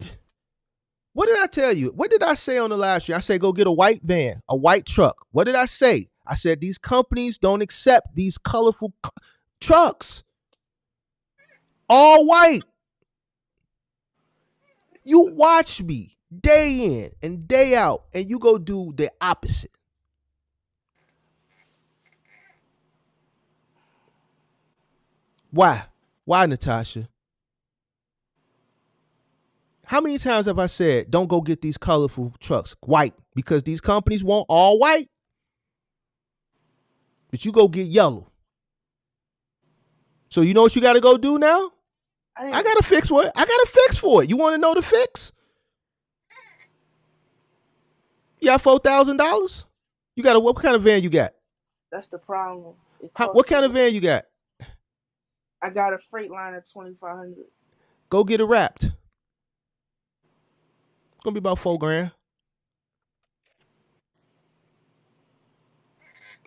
what did I tell you? What did I say on the last year? I said go get a white van, a white truck. What did I say? I said these companies don't accept these colorful trucks. All white. You watch me day in and day out, and you go do the opposite. Why? Why, Natasha? How many times have I said, don't go get these colorful trucks, white, because these companies want all white, but you go get yellow. So you know what you got to go do now? I I didn't. got to fix for it. I got to fix for it. You want to know the fix? You got $4,000. You got what kind of van you got? That's the problem. It What costs so kind of much. van you got? I got a Freightliner 2500. Go get it wrapped. It's gonna be about $4,000,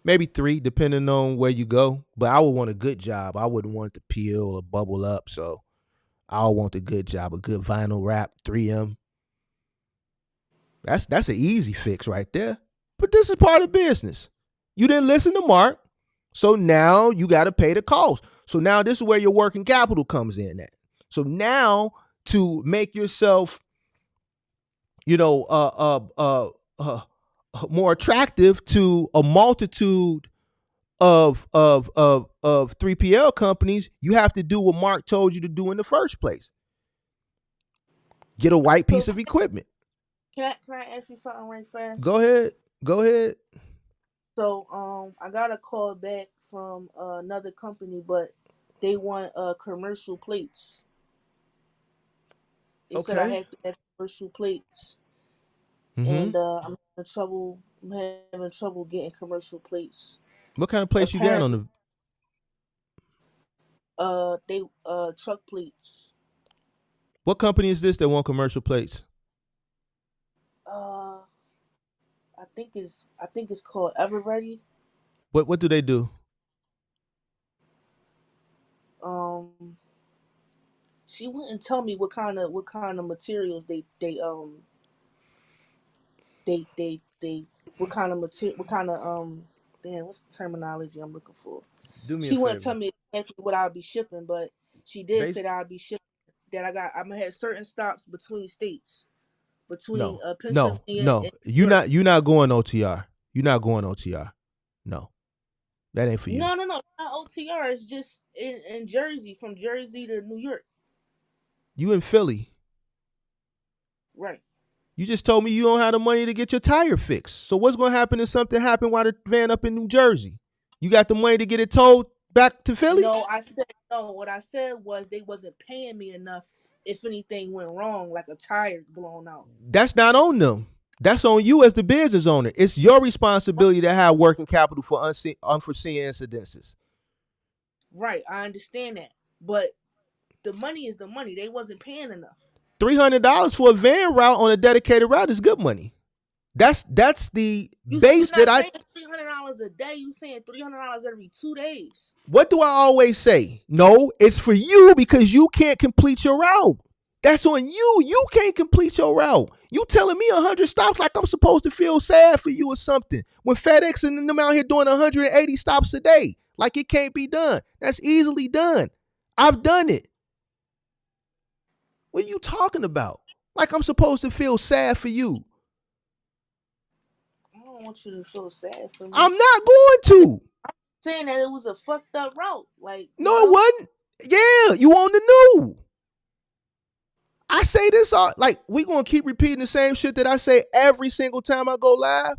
maybe three, depending on where you go. But I would want a good job. I wouldn't want it to peel or bubble up. So I would want a good job, a good vinyl wrap, 3M. That's an easy fix right there. But this is part of business. You didn't listen to Mark, so now you got to pay the cost. So now this is where your working capital comes in at. So now to make yourself, you know, more attractive to a multitude of 3PL companies, you have to do what Mark told you to do in the first place. Get a white So piece of equipment. can I ask you something right fast? Go ahead. Go ahead. So I got a call back from another company, but they want commercial plates. They said I Okay. have to have commercial plates, Mm-hmm. and I'm having trouble. I'm having trouble getting commercial plates. What kind of place you got on Apparently, the? they truck plates. What company is this that want commercial plates? Uh, I think it's called Everready. What do they do? Um, she wouldn't tell me what kind of materials they what kind of material what kind of damn, what's the terminology I'm looking for? Do me a She wouldn't tell favor. me exactly what I'll be shipping, but she did say Base that I'll be shipping. That I'm gonna have certain stops between states, between no. No. Pennsylvania No. and New York. You're not going OTR. You're not going OTR. No. That ain't for you. No, not OTR. It's just in Jersey, from Jersey to New York. You in Philly. Right. You just told me you don't have the money to get your tire fixed. So what's gonna happen if something happened while the van up in New Jersey? You got the money to get it towed back to Philly? No, I said no. What I said was they wasn't paying me enough if anything went wrong, like a tire blown out. That's not on them. That's on you as the business owner. It's your responsibility to have working capital for unforeseen incidences. Right, I understand that. But the money is the money. They wasn't paying enough. $300 for a van route on a dedicated route is good money. That's the base You're that not I. saying $300 a day. You saying $300 every 2 days. What do I always say? No, it's for you because you can't complete your route. That's on you. You can't complete your route. You telling me 100 stops like I'm supposed to feel sad for you or something. When FedEx and them out here doing 180 stops a day, like it can't be done. That's easily done. I've done it. What are you talking about? Like I'm supposed to feel sad for you. I don't want you to feel sad for me. I'm not going to. Saying that it was a fucked up route. Like, no, it wasn't. Yeah, you on the new. I say this all like we gonna keep repeating the same shit that I say every single time I go live.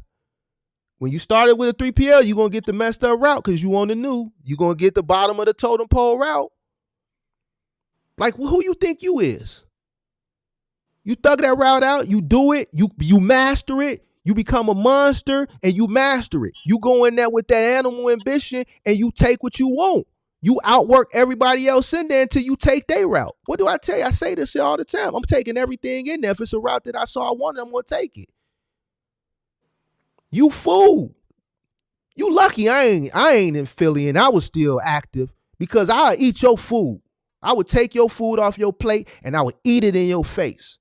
When you started with a 3PL, you're gonna get the messed up route because you on the new. You're gonna get the bottom of the totem pole route. Like who you think you is? You thug that route out, you do it, you master it, you become a monster and you master it. You go in there with that animal ambition and you take what you want. You outwork everybody else in there until you take their route. What do I tell you? I say this shit all the time. I'm taking everything in there. If it's a route that I saw I wanted, I'm going to take it. You fool. You lucky I ain't in Philly and I was still active because I'll eat your food. I would take your food off your plate and I would eat it in your face.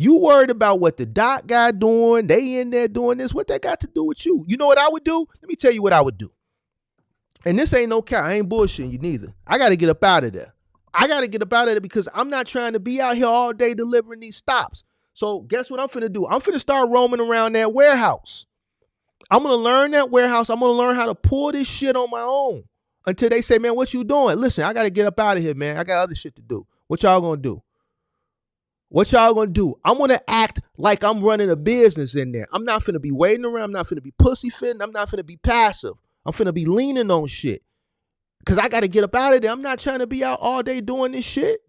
You worried about what the doc guy doing, they in there doing this. What that got to do with you? You know what I would do? Let me tell you what I would do. And this ain't no cap. I ain't bullshitting you neither. I got to get up out of there. I got to get up out of there because I'm not trying to be out here all day delivering these stops. So guess what I'm finna do? I'm finna start roaming around that warehouse. I'm going to learn that warehouse. I'm going to learn how to pull this shit on my own until they say, man, what you doing? Listen, I got to get up out of here, man. I got other shit to do. What y'all going to do? What y'all gonna do? I'm gonna act like I'm running a business in there. I'm not finna be waiting around. I'm not finna be pussyfooting. I'm not finna be passive. I'm finna be leaning on shit. Cause I gotta get up out of there. I'm not trying to be out all day doing this shit.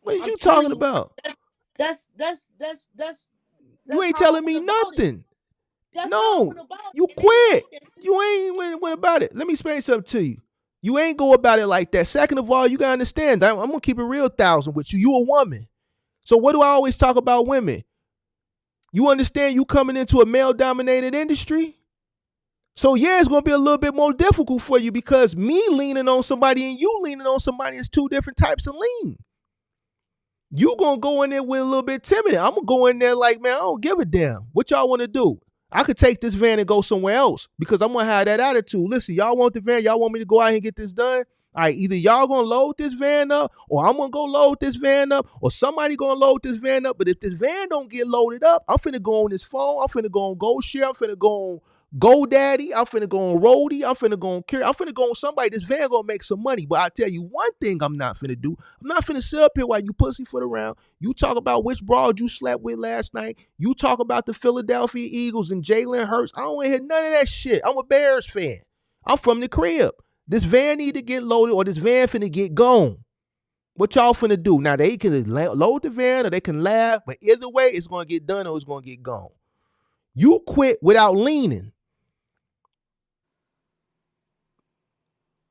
What are you talking about? That's You ain't how I telling me went about it. nothing. That's how I No, went about it. you And they didn't quit. like that. You ain't went about it. Let me explain something to you. You ain't go about it like that. Second of all, you gotta understand. I'm gonna keep it real 1,000 with you. You a woman. So what do I always talk about women? You understand you coming into a male-dominated industry? So yeah, it's going to be a little bit more difficult for you because me leaning on somebody and you leaning on somebody is two different types of lean. You going to go in there with a little bit timid. I'm going to go in there like, man, I don't give a damn. What y'all want to do? I could take this van and go somewhere else because I'm going to have that attitude. Listen, y'all want the van? Y'all want me to go out here and get this done? All right, either y'all gonna load this van up, or I'm gonna go load this van up, or somebody gonna load this van up. But if this van don't get loaded up, I'm finna go on this phone. I'm finna go on GoShare. I'm finna go on GoDaddy. I'm finna go on Roadie. I'm finna go on Carry. I'm finna go on somebody. This van gonna make some money. But I tell you one thing, I'm not finna do. I'm not finna sit up here while you pussyfoot around. You talk about which broad you slept with last night. You talk about the Philadelphia Eagles and Jalen Hurts. I don't wanna hear none of that shit. I'm a Bears fan. I'm from the crib. This van need to get loaded or this van finna get gone. What y'all finna do? Now, they can load the van or they can laugh, but either way, it's going to get done or it's going to get gone. You quit without leaning.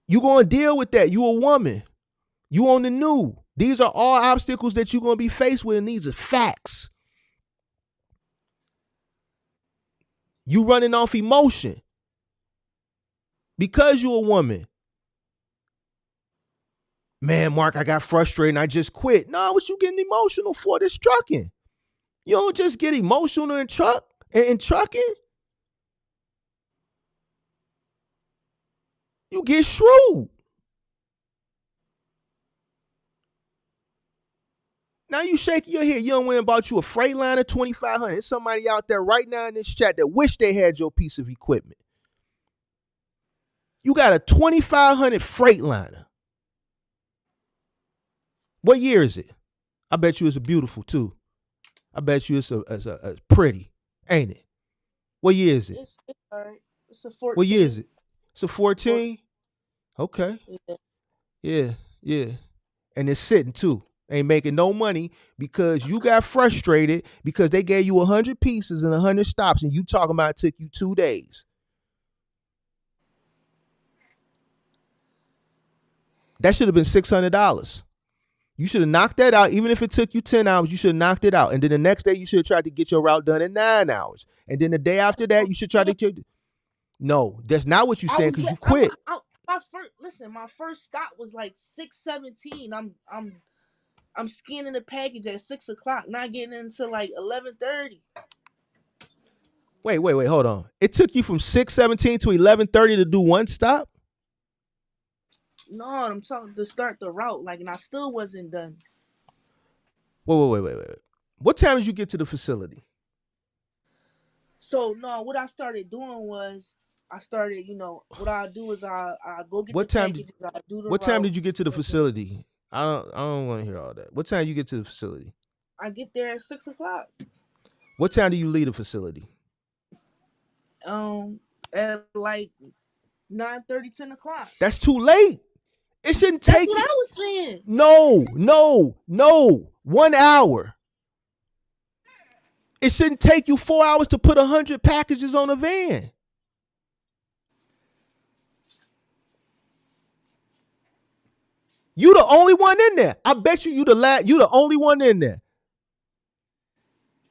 You going to deal with that. You a woman. You on the new. These are all obstacles that you're going to be faced with, and these are facts. You running off emotion because you a woman. Man, Mark, I got frustrated and I just quit. No, what you getting emotional for? This trucking. You don't just get emotional in trucking. You get shrewd. Now you shaking your head. You don't went and bought you a Freightliner 2500. There's somebody out there right now in this chat that wish they had your piece of equipment. You got a 2500 Freightliner. What year is it? I bet you it's a beautiful too. I bet you it's a pretty, ain't it? What year is it? It's all right. It's a 14. What year is it? It's a 14? Okay. Yeah. Yeah. And it's sitting too. Ain't making no money because you got frustrated because they gave you 100 pieces and 100 stops and you talking about it took you 2 days. That should have been $600. You should have knocked that out. Even if it took you 10 hours, you should have knocked it out. And then the next day, you should have tried to get your route done in 9 hours. And then the day after that, you should try to. No, that's not what you're saying because you quit. My first stop was like 6:17. I'm scanning the package at 6 o'clock, not getting into like 11:30. Wait, hold on. It took you from 6:17 to 11:30 to do one stop? No, I'm talking to start the route, and I still wasn't done. Wait. What time did you get to the facility? So no, what I started doing was what I do is I go get what the time packages. I do the What route. time did you get to the facility? I don't want to hear all that. What time you get to the facility? I get there at 6 o'clock. What time do you leave the facility? At like 9:30, 10 o'clock. That's too late. It shouldn't take. That's what I was saying. No. 1 hour. It shouldn't take you 4 hours to put 100 packages on a van. You the only one in there. I bet you the only one in there.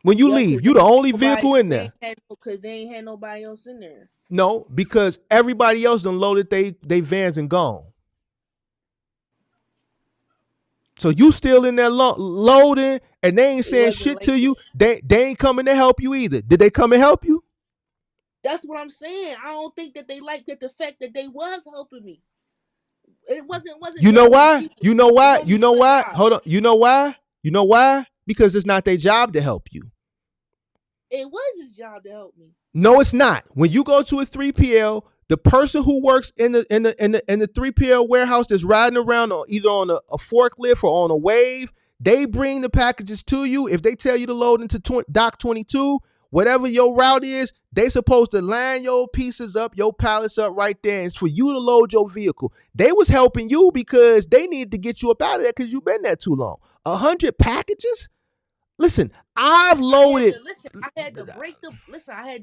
When you leave, you the only vehicle in there. Because they ain't had nobody else in there. No, because everybody else done loaded they vans and gone. So you still in there loading, and they ain't saying shit to you. They ain't coming to help you either. Did they come and help you? That's what I'm saying. I don't think that they liked the fact that they was helping me. It wasn't. You know why? Hold on. You know why? Because it's not their job to help you. It was his job to help me. No, it's not. When you go to a 3PL, the person who works in the 3PL warehouse that's riding around either on a forklift or on a wave, they bring the packages to you. If they tell you to load into dock 22, whatever your route is, they supposed to line your pieces up, your pallets up right there. And it's for you to load your vehicle. They was helping you because they needed to get you up out of there because you've been there too long. 100 packages? Listen, I've loaded. I had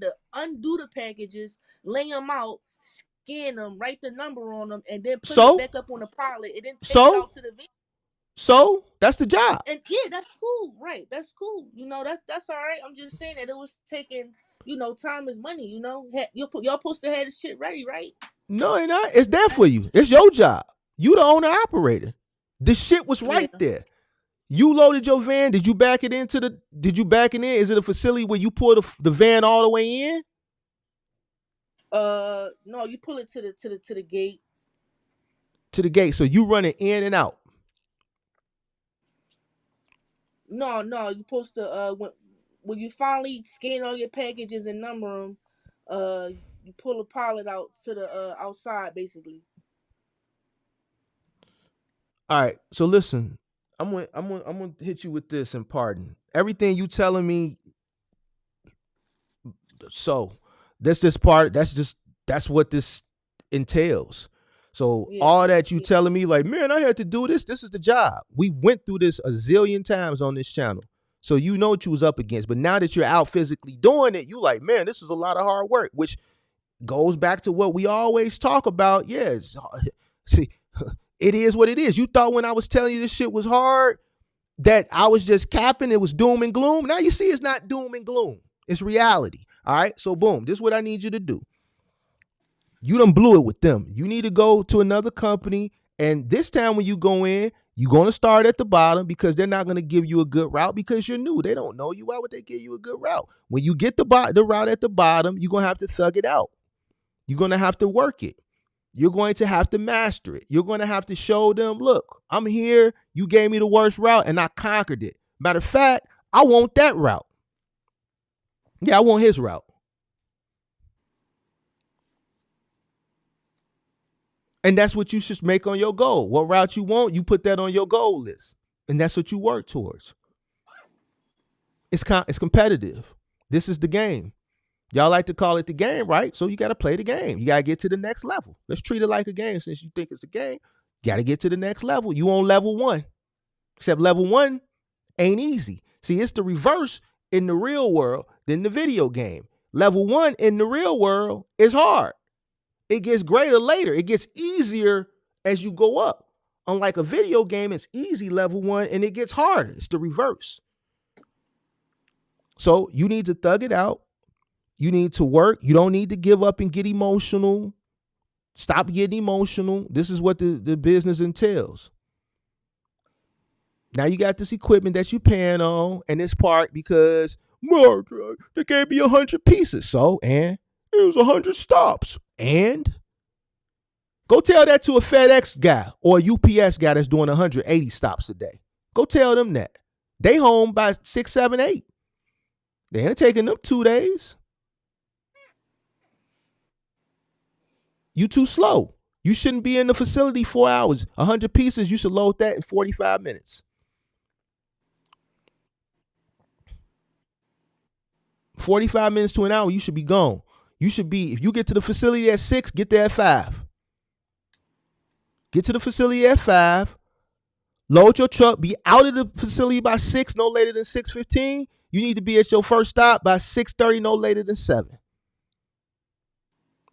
to undo the packages, lay them out, scan them, write the number on them, and then put it back up on the pallet, and then take it out to the vehicle. So that's the job. And yeah, that's cool, right? That's cool. That's all right. I'm just saying that it was taking. Time is money. Y'all supposed to have this shit ready, right? No, it's not. It's there for you. It's your job. You the owner operator. The shit was right there. You loaded your van. Did you back it in? Is it a facility where you pull the van all the way in? No, you pull it to the gate. To the gate. So you run it in and out. No, you're supposed to when you finally scan all your packages and number them, you pull a pallet out to the outside, basically. All right. So listen. I'm gonna hit you with this and pardon everything you telling me. So that's what this entails. So all that you telling me, like, man, I had to do this. This is the job. We went through this a zillion times on this channel, so you know what you was up against. But now that you're out physically doing it, you like, man, this is a lot of hard work, which goes back to what we always talk about. Yes, see. It is what it is. You thought when I was telling you this shit was hard that I was just capping, it was doom and gloom. Now you see it's not doom and gloom. It's reality. All right? So boom, this is what I need you to do. You done blew it with them. You need to go to another company, and this time when you go in, You're going to start at the bottom because they're not going to give you a good route because you're new. They don't know you. Why would they give you a good route? When you get the route at the bottom, you're going to have to thug it out. You're going to have to work it. You're going to have to master it. You're going to have to show them, look, I'm here. You gave me the worst route and I conquered it. Matter of fact, I want that route. Yeah, I want his route. And that's what you should make on your goal. What route you want, you put that on your goal list. And that's what you work towards. It's competitive. This is the game. Y'all like to call it the game, right? So you got to play the game. You got to get to the next level. Let's treat it like a game since you think it's a game. You got to get to the next level. You on level 1. Except level 1 ain't easy. See, it's the reverse in the real world than the video game. Level 1 in the real world is hard. It gets greater later. It gets easier as you go up. Unlike a video game, it's easy level 1 and it gets harder. It's the reverse. So you need to thug it out. You need to work. You don't need to give up and get emotional. Stop getting emotional. This is what the business entails. Now you got this equipment that you're paying on and it's parked because, Mark, there can't be 100 pieces. So, and it was 100 stops. And go tell that to a FedEx guy or a UPS guy that's doing 180 stops a day. Go tell them that. They home by 6, 7, 8. They ain't taking them 2 days. You too slow. You shouldn't be in the facility 4 hours. 100 pieces, you should load that in 45 minutes. 45 minutes to an hour, you should be gone. You should be, if you get to the facility at 6, get there at 5. Get to the facility at 5. Load your truck. Be out of the facility by 6, no later than 6:15. You need to be at your first stop by 6:30, no later than 7.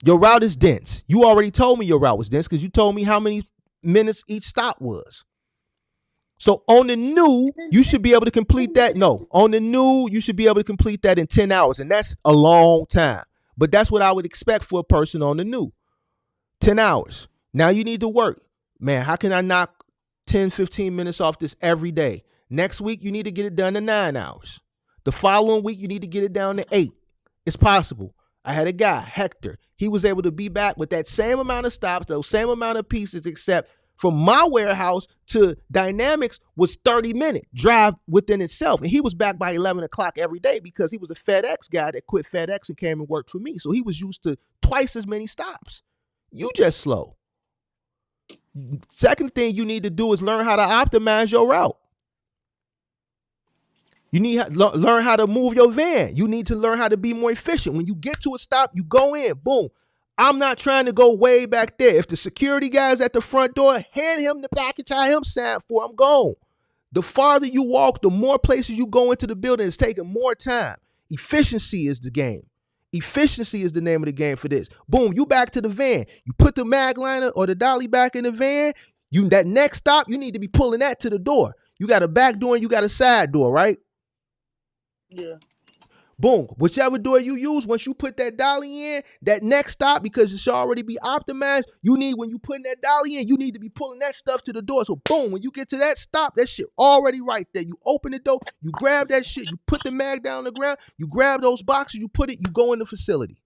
Your route is dense. You already told me your route was dense because you told me how many minutes each stop was. So on the new, you should be able to complete that. No, on the new, you should be able to complete that in 10 hours. And that's a long time. But that's what I would expect for a person on the new. 10 hours. Now you need to work. Man, how can I knock 10, 15 minutes off this every day? Next week, you need to get it done in 9 hours. The following week, you need to get it down to 8. It's possible. I had a guy, Hector. He was able to be back with that same amount of stops, those same amount of pieces, except from my warehouse to Dynamics was 30-minute drive within itself. And he was back by 11 o'clock every day because he was a FedEx guy that quit FedEx and came and worked for me. So he was used to twice as many stops. You just slow. Second thing you need to do is learn how to optimize your route. You need to learn how to move your van. You need to learn how to be more efficient. When you get to a stop, you go in, boom. I'm not trying to go way back there. If the security guy's at the front door, hand him the package, have him sign for, I'm gone. The farther you walk, the more places you go into the building. It's taking more time. Efficiency is the game. Efficiency is the name of the game for this. Boom, you back to the van. You put the mag liner or the dolly back in the van. That next stop, you need to be pulling that to the door. You got a back door and you got a side door, right? Yeah. Boom. Whichever door you use, once you put that dolly in, that next stop, because it should already be optimized, when you putting that dolly in, you need to be pulling that stuff to the door. So boom, when you get to that stop, that shit already right there. You open the door, you grab that shit, you put the mag down on the ground, you grab those boxes, you put it, you go in the facility.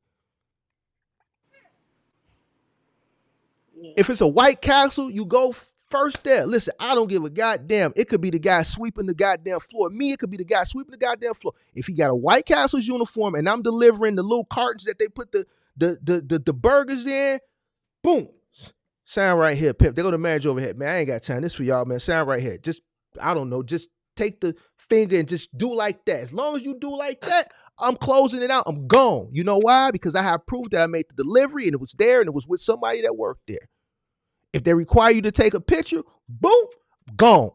Yeah. If it's a White Castle, you go first there. Listen, I don't give a goddamn. It could be the guy sweeping the goddamn floor. Me, it could be the guy sweeping the goddamn floor. If he got a White Castle's uniform and I'm delivering the little cartons that they put the burgers in, boom. Sign right here, pimp. They go to manager overhead. Man, I ain't got time. This for y'all, man. Sign right here. Just, I don't know, just take the finger and just do like that. As long as you do like that, I'm closing it out. I'm gone. You know why? Because I have proof that I made the delivery and it was there and it was with somebody that worked there. If they require you to take a picture, boom, gone.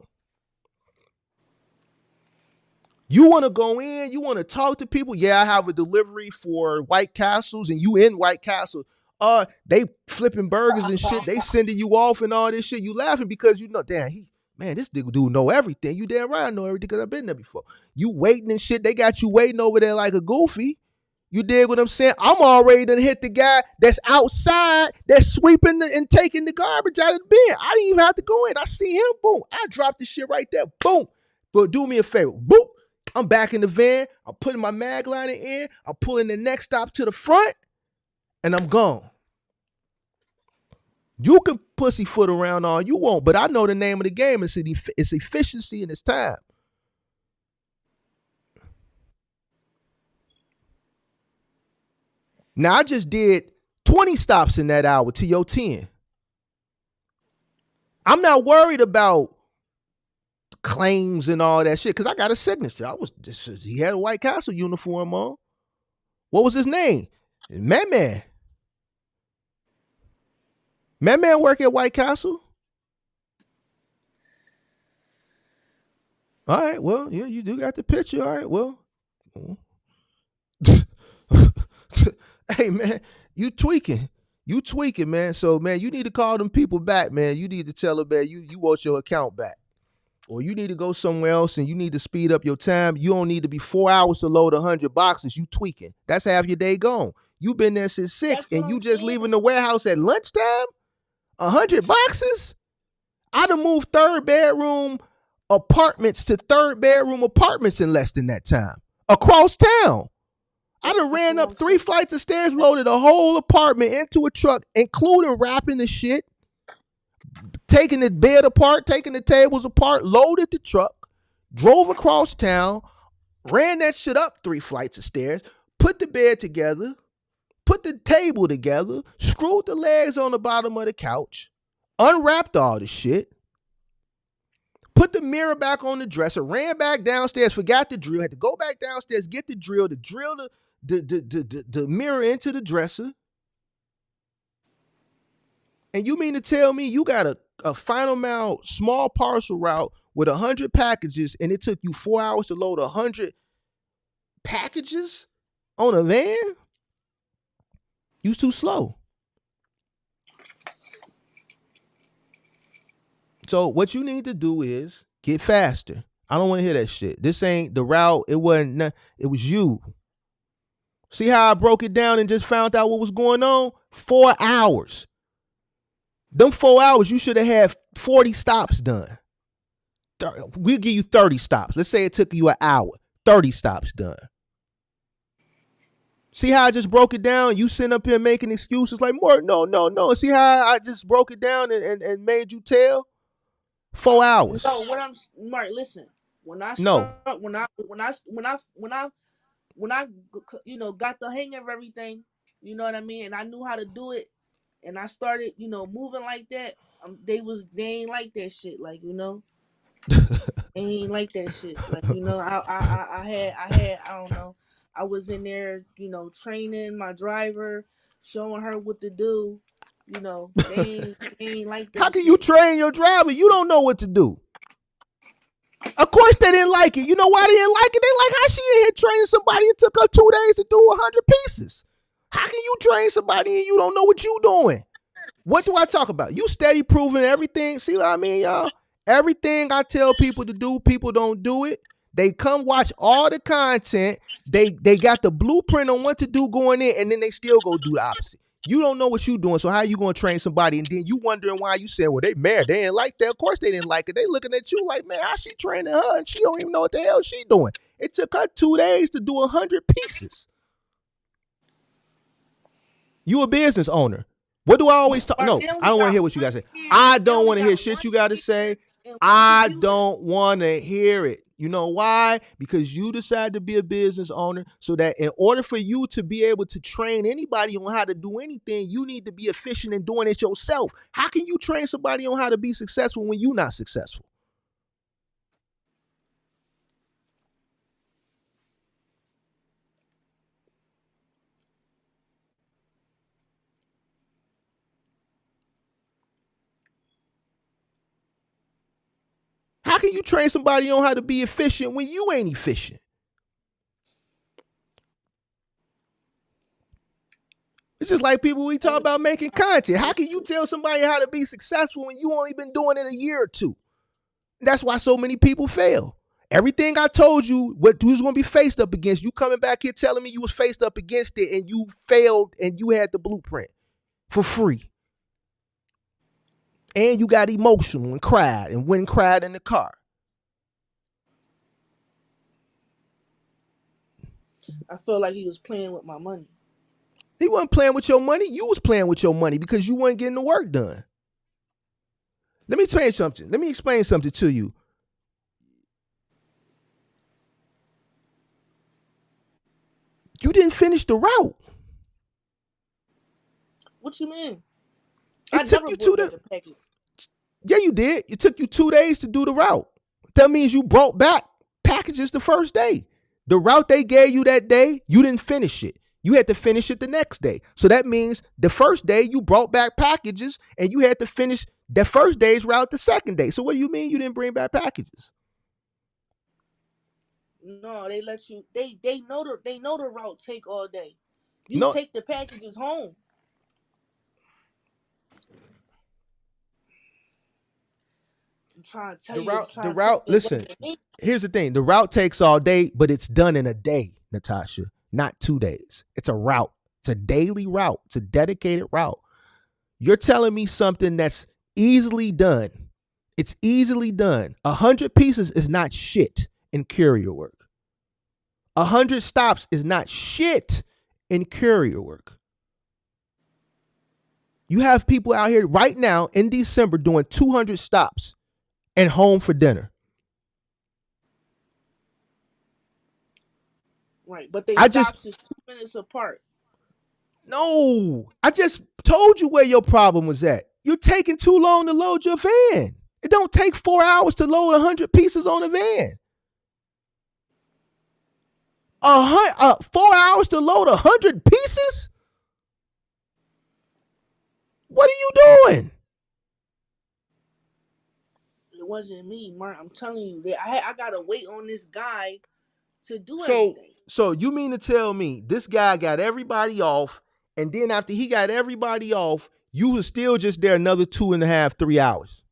You want to go in, you want to talk to people. Yeah, I have a delivery for White Castles and you in White Castle. They flipping burgers and shit. They sending you off and all this shit. You laughing because you know, damn, this dude know everything. You damn right I know everything because I've been there before. You waiting and shit. They got you waiting over there like a goofy. You dig what I'm saying? I'm already done hit the guy that's outside, that's sweeping and taking the garbage out of the bin. I didn't even have to go in. I see him, boom. I dropped the shit right there, boom. But do me a favor, boom. I'm back in the van. I'm putting my mag liner in. I'm pulling the next stop to the front, and I'm gone. You can pussyfoot around all you want, but I know the name of the game. It's efficiency and it's time. Now, I just did 20 stops in that hour to your 10. I'm not worried about claims and all that shit because I got a signature. He had a White Castle uniform on. What was his name? Man. Man work at White Castle? All right, well, yeah, you do got the picture. All right, well. Hey, man, you tweaking, man. So, man, you need to call them people back, man. You need to tell them, man, you want your account back. Or you need to go somewhere else and you need to speed up your time. You don't need to be 4 hours to load 100 boxes. You tweaking. That's half your day gone. You been there since 6 and you just leaving the warehouse at lunchtime? 100 boxes? I done moved third bedroom apartments to third bedroom apartments in less than that time. Across town. I done ran up 3 flights of stairs, loaded a whole apartment into a truck, including wrapping the shit, taking the bed apart, taking the tables apart, loaded the truck, drove across town, ran that shit up 3 flights of stairs, put the bed together, put the table together, screwed the legs on the bottom of the couch, unwrapped all the shit, put the mirror back on the dresser, ran back downstairs, forgot the drill, had to go back downstairs, get the drill the mirror into the dresser. And you mean to tell me you got a final mile small parcel route with 100 packages and it took you 4 hours to load 100 packages on a van? You was too slow. So what you need to do is get faster. I don't want to hear that shit. This ain't the route. It wasn't. It was you. See how I broke it down and just found out what was going on? 4 hours. Them 4 hours, you should have had 40 stops done. We'll give you 30 stops. Let's say it took you an hour. 30 stops done. See how I just broke it down? You sitting up here making excuses like, Mark, no. See how I just broke it down and made you tell? 4 hours. No, Mark, listen. When I got the hang of everything, you know what I mean, and I knew how to do it, and I started, moving like that. They ain't like that shit, like, they ain't like that shit, like, I had, I don't know, I was in there, training my driver, showing her what to do. They ain't like that. How can you train your driver? You don't know what to do. Of course they didn't like it. You know why they didn't like it? They like how she in here training somebody. It took her 2 days to do 100 pieces. How can you train somebody and you don't know what you doing? What do I talk about? You steady proving everything. See what I mean, y'all? Everything I tell people to do, people don't do it. They come watch all the content. They got the blueprint on what to do going in, and then they still go do the opposite. You don't know what you're doing, so how you going to train somebody? And then you wondering why you saying, well, they mad. They didn't like that. Of course they didn't like it. They looking at you like, man, how she training her? And she don't even know what the hell she doing. It took her 2 days to do 100 pieces. You a business owner. What do I always talk? No, I don't want to hear what you got to say. I don't want to hear shit you got to say. I don't want to hear it. You know why? Because you decide to be a business owner so that in order for you to be able to train anybody on how to do anything, you need to be efficient in doing it yourself. How can you train somebody on how to be successful when you're not successful? How can you train somebody on how to be efficient when you ain't efficient? It's just like people we talk about making content. How can you tell somebody how to be successful when you only been doing it a year or two? That's why so many people fail. Everything I told you, what you was gonna be faced up against, you coming back here telling me you was faced up against it and you failed and you had the blueprint for free. And you got emotional and cried and went and cried in the car. I feel like he was playing with my money. He wasn't playing with your money. You was playing with your money because you weren't getting the work done. Let me explain something. Let me explain something to you. You didn't finish the route. What you mean? It I took never you brought to back the. a package. Yeah, you did. It took you 2 days to do the route. That means you brought back packages the first day. The route they gave you that day, you didn't finish it. You had to finish it the next day. So that means the first day you brought back packages and you had to finish the first day's route the second day. So what do you mean you didn't bring back packages? No, they let you. They know the route take all day. You No, take the packages home. I'm trying to tell the you. I'm route, the trying to tell route, you. It listen, wasn't me. here's the thing. The route takes all day, but it's done in a day, Natasha, not 2 days. It's a route. It's a daily route. It's a dedicated route. You're telling me something that's easily done. It's easily done. 100 pieces is not shit in courier work. 100 stops is not shit in courier work. You have people out here right now in December doing 200 stops and home for dinner. Right, but they I just stops is 2 minutes apart. No, I just told you where your problem was at. You're taking too long to load your van. It don't take 4 hours to load 100 pieces on a van. 4 hours to load 100 pieces? What are you doing? It wasn't me, Mark. I'm telling you that I gotta wait on this guy to do So, everything. so you mean to tell me this guy got everybody off, and then after he got everybody off, you was still just there another 2.5, 3 hours,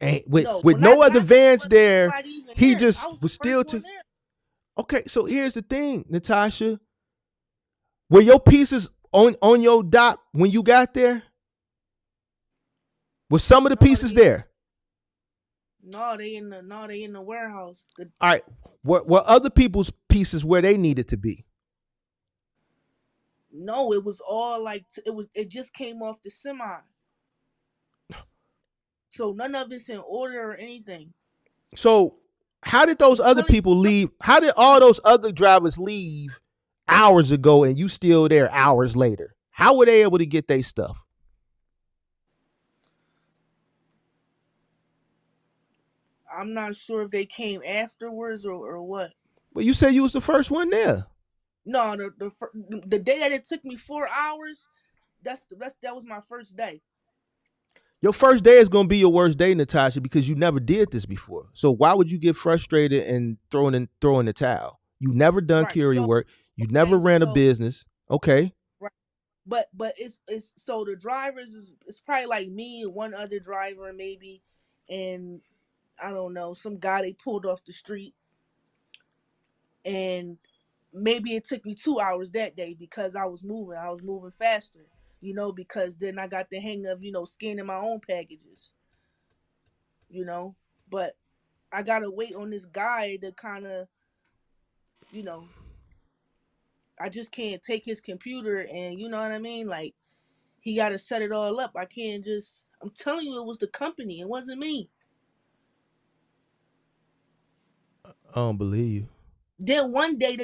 and No, with when I no other got there, vans wasn't there, nobody even he there. I just was the was still first one to. there. Okay, so here's the thing, Natasha. Were your pieces on your dock when you got there? Was some of the No, pieces there? they in the warehouse. All right. Were other people's pieces where they needed to be? No, it was all like it just came off the semi. So none of it's in order or anything. So how did those I'm other telling people you, leave? How did all those other drivers leave hours ago and you still there hours later? How were they able to get their stuff? I'm not sure if they came afterwards or what. Well, you said you was the first one there. No, the day that it took me 4 hours, that was my first day. Your first day is gonna be your worst day, Natasha, because you never did this before. So why would you get frustrated and throwing the towel? You never done Right. courier So work. You never okay, ran a so business. Okay. right. But it's so the drivers is it's probably like me and one other driver maybe, and I don't know, some guy they pulled off the street, and maybe it took me 2 hours that day because I was moving faster, because then I got the hang of scanning my own packages, you know, but I gotta wait on this guy to kind of, you know, I just can't take his computer and you know what I mean, like he got to set it all up. I can't just. I'm telling you, it was the company. It wasn't me. I don't believe you. Then one day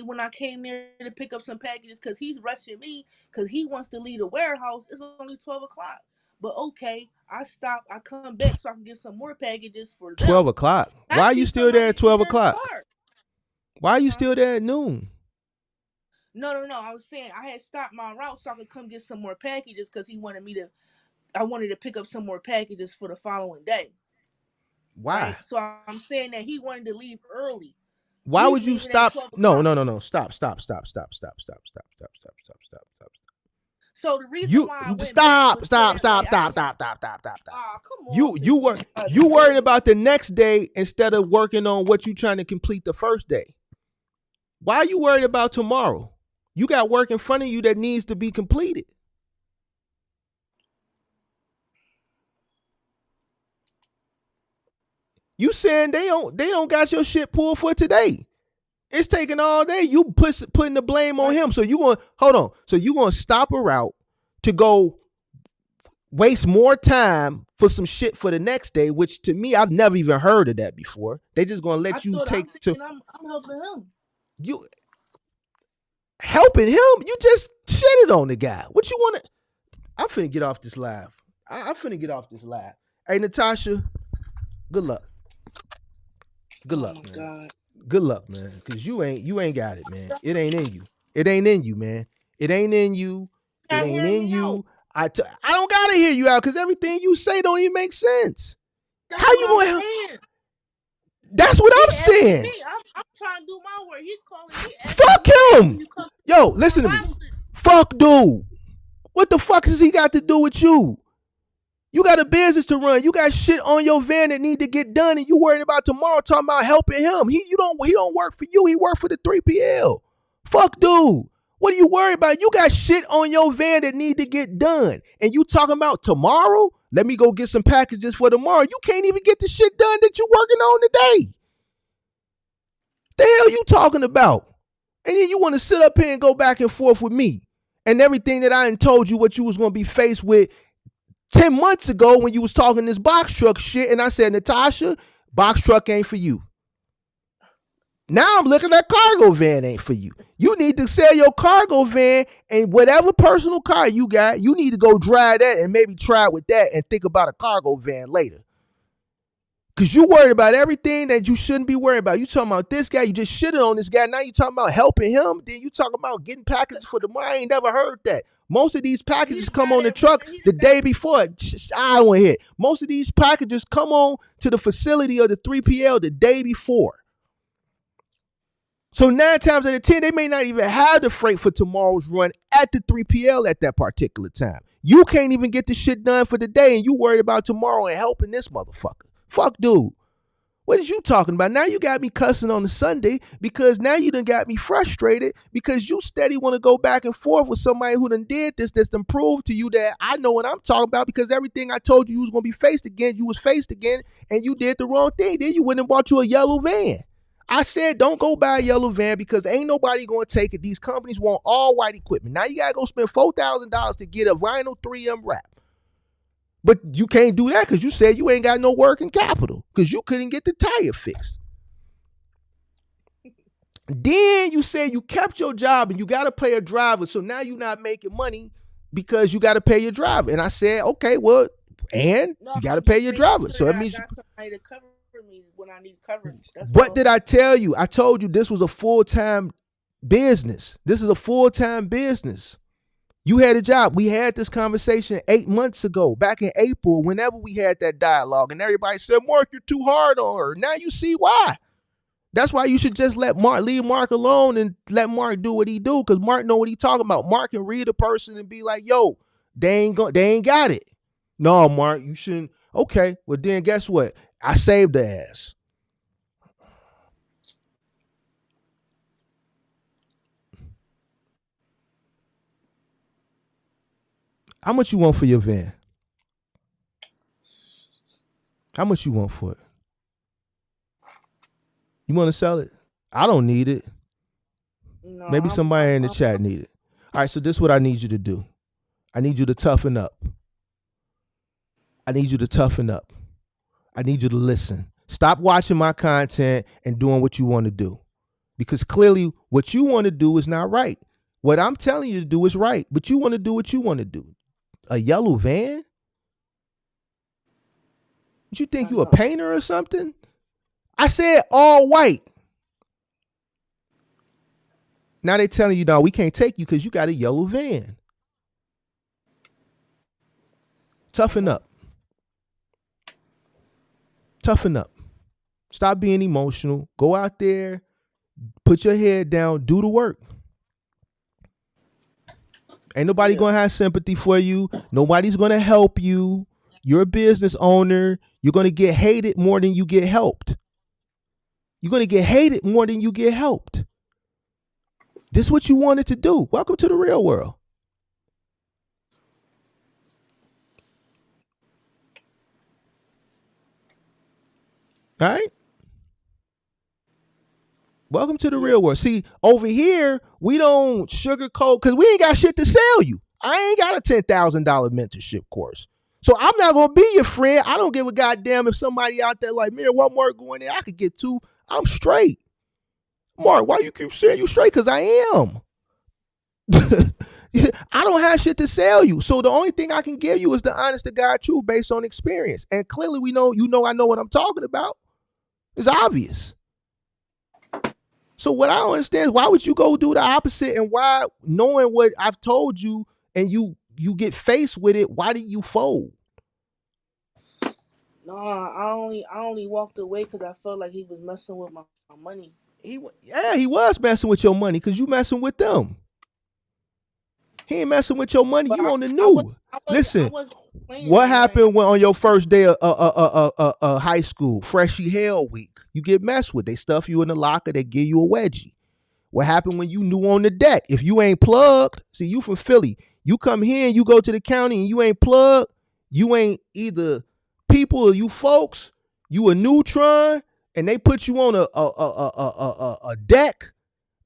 when I came there to pick up some packages, because he's rushing me, because he wants to leave the warehouse. It's only 12 o'clock. But okay, I stop. I come back so I can get some more packages for 12 them. o'clock. I Why are see you still there somebody at in 12 there in the o'clock? car. Why are you Huh? still there at noon? No. I was saying I had stopped my route so I could come get some more packages because he wanted me to. I wanted to pick up some more packages for the following day. Right. Why? So I'm saying that he wanted to leave early. Why He's would you leaving at stop? 12 No, o'clock. no, no, no. Stop. So the reason You why I went back stop, was so stop, that way stop, I stop, can. stop, stop, stop, stop, stop. Oh, come on, You worried about the next day instead of working on what you trying to complete the first day. Why are you worried about tomorrow? You got work in front of you that needs to be completed. You saying they don't got your shit pulled for today. It's taking all day. You putting the blame on him. So you going hold on. So you gonna stop a route to go waste more time for some shit for the next day, which to me I've never even heard of that before. They just gonna let you take I'm helping him. You helping him? You just shitted on the guy. What you want to? I'm finna get off this live. I'm finna get off this live. Hey Natasha, good luck. Good luck, man. God. Good luck, man. Cause you ain't got it, man. It ain't in you. It ain't in you, man. It ain't in you. It ain't in you. I don't gotta hear you out because everything you say don't even make sense. That's how you gonna help? That's what I'm saying. I'm trying to do my work. He's calling me. Fuck him. Yo, listen to me. Fuck dude. What the fuck has he got to do with you? You got a business to run. You got shit on your van that need to get done, and you worried about tomorrow talking about helping him. He don't work for you. He work for the 3PL. Fuck dude. What are you worried about? You got shit on your van that need to get done. And you talking about tomorrow? Let me go get some packages for tomorrow. You can't even get the shit done that you working on today. The hell you talking about? And then you want to sit up here and go back and forth with me. And everything that I told you what you was going to be faced with 10 months ago when you was talking this box truck shit. And I said, Natasha, box truck ain't for you. Now I'm looking at cargo van ain't for you. You need to sell your cargo van and whatever personal car you got, you need to go drive that and maybe try with that and think about a cargo van later. Because you worried about everything that you shouldn't be worried about. You talking about this guy, you just shitted on this guy. Now you talking about helping him. Then you talking about getting packages for the money. I ain't never heard that. Most of these packages come on the truck the day before. I don't want to hear it. Most of these packages come on to the facility of the 3PL the day before. So 9 times out of 10, they may not even have the freight for tomorrow's run at the 3PL at that particular time. You can't even get the shit done for the day, and you worried about tomorrow and helping this motherfucker. Fuck, dude. What is you talking about? Now you got me cussing on the Sunday because now you done got me frustrated because you steady want to go back and forth with somebody who done did this, that's done proved to you that I know what I'm talking about because everything I told you was going to be faced again, you was faced again, and you did the wrong thing. Then you went and bought you a yellow van. I said, don't go buy a yellow van because ain't nobody going to take it. These companies want all white equipment. Now you got to go spend $4,000 to get a vinyl 3M wrap. But you can't do that because you said you ain't got no working capital because you couldn't get the tire fixed. Then you said you kept your job and you got to pay a driver. So now you're not making money because you got to pay your driver. And I said, okay, well, and you got to pay your driver. So that means you got somebody to cover me when I need coverage. What did I tell you? I told you this was a full-time business. This is a full-time business. You had a job. We had this conversation 8 months ago, back in April, whenever we had that dialogue, and everybody said, Mark, you're too hard on her. Now you see why. That's why you should just leave Mark alone and let Mark do what he do, because Mark know what he talking about. Mark can read a person and be like, yo, they ain't got it. No, Mark, you shouldn't. Okay, well then guess what? I saved the ass. How much you want for your van? How much you want for it? You want to sell it? I don't need it. No, maybe somebody in the chat need it. All right, so this is what I need you to do. I need you to toughen up. I need you to toughen up. I need you to listen. Stop watching my content and doing what you want to do. Because clearly what you want to do is not right. What I'm telling you to do is right, but you want to do what you want to do. A yellow van? You think you a painter or something? I said all white. Now they telling you, no, we can't take you because you got a yellow van. Toughen up. Toughen up. Stop being emotional. Go out there, put your head down, do the work. Ain't nobody Yeah. gonna have sympathy for you. Nobody's gonna help you. You're a business owner. You're gonna get hated more than you get helped. You're gonna get hated more than you get helped. This is what you wanted to do. Welcome to the real world. All right? Welcome to the Yeah. real world. See, over here, we don't sugarcoat because we ain't got shit to sell you. I ain't got a $10,000 mentorship course. So I'm not going to be your friend. I don't give a goddamn if somebody out there like, man, what Mark going there? I could get two. I'm straight. Mark, why you keep saying you straight? Because I am. I don't have shit to sell you. So the only thing I can give you is the honest to God truth based on experience. And clearly we know, I know what I'm talking about. It's obvious. So what I don't understand is why would you go do the opposite, and why, knowing what I've told you and you get faced with it, why did you fold? No, I only walked away because I felt like he was messing with my money. He was messing with your money because you messing with them. He ain't messing with your money. But You on the new. I Listen, wasn't what happened when on your first day of high school, freshie hell week? You get messed with. They stuff you in the locker. They give you a wedgie. What happened when you new on the deck? If you ain't plugged, see, you from Philly. You come here and you go to the county and you ain't plugged. You ain't either people or you folks. You a neutron, and they put you on a deck.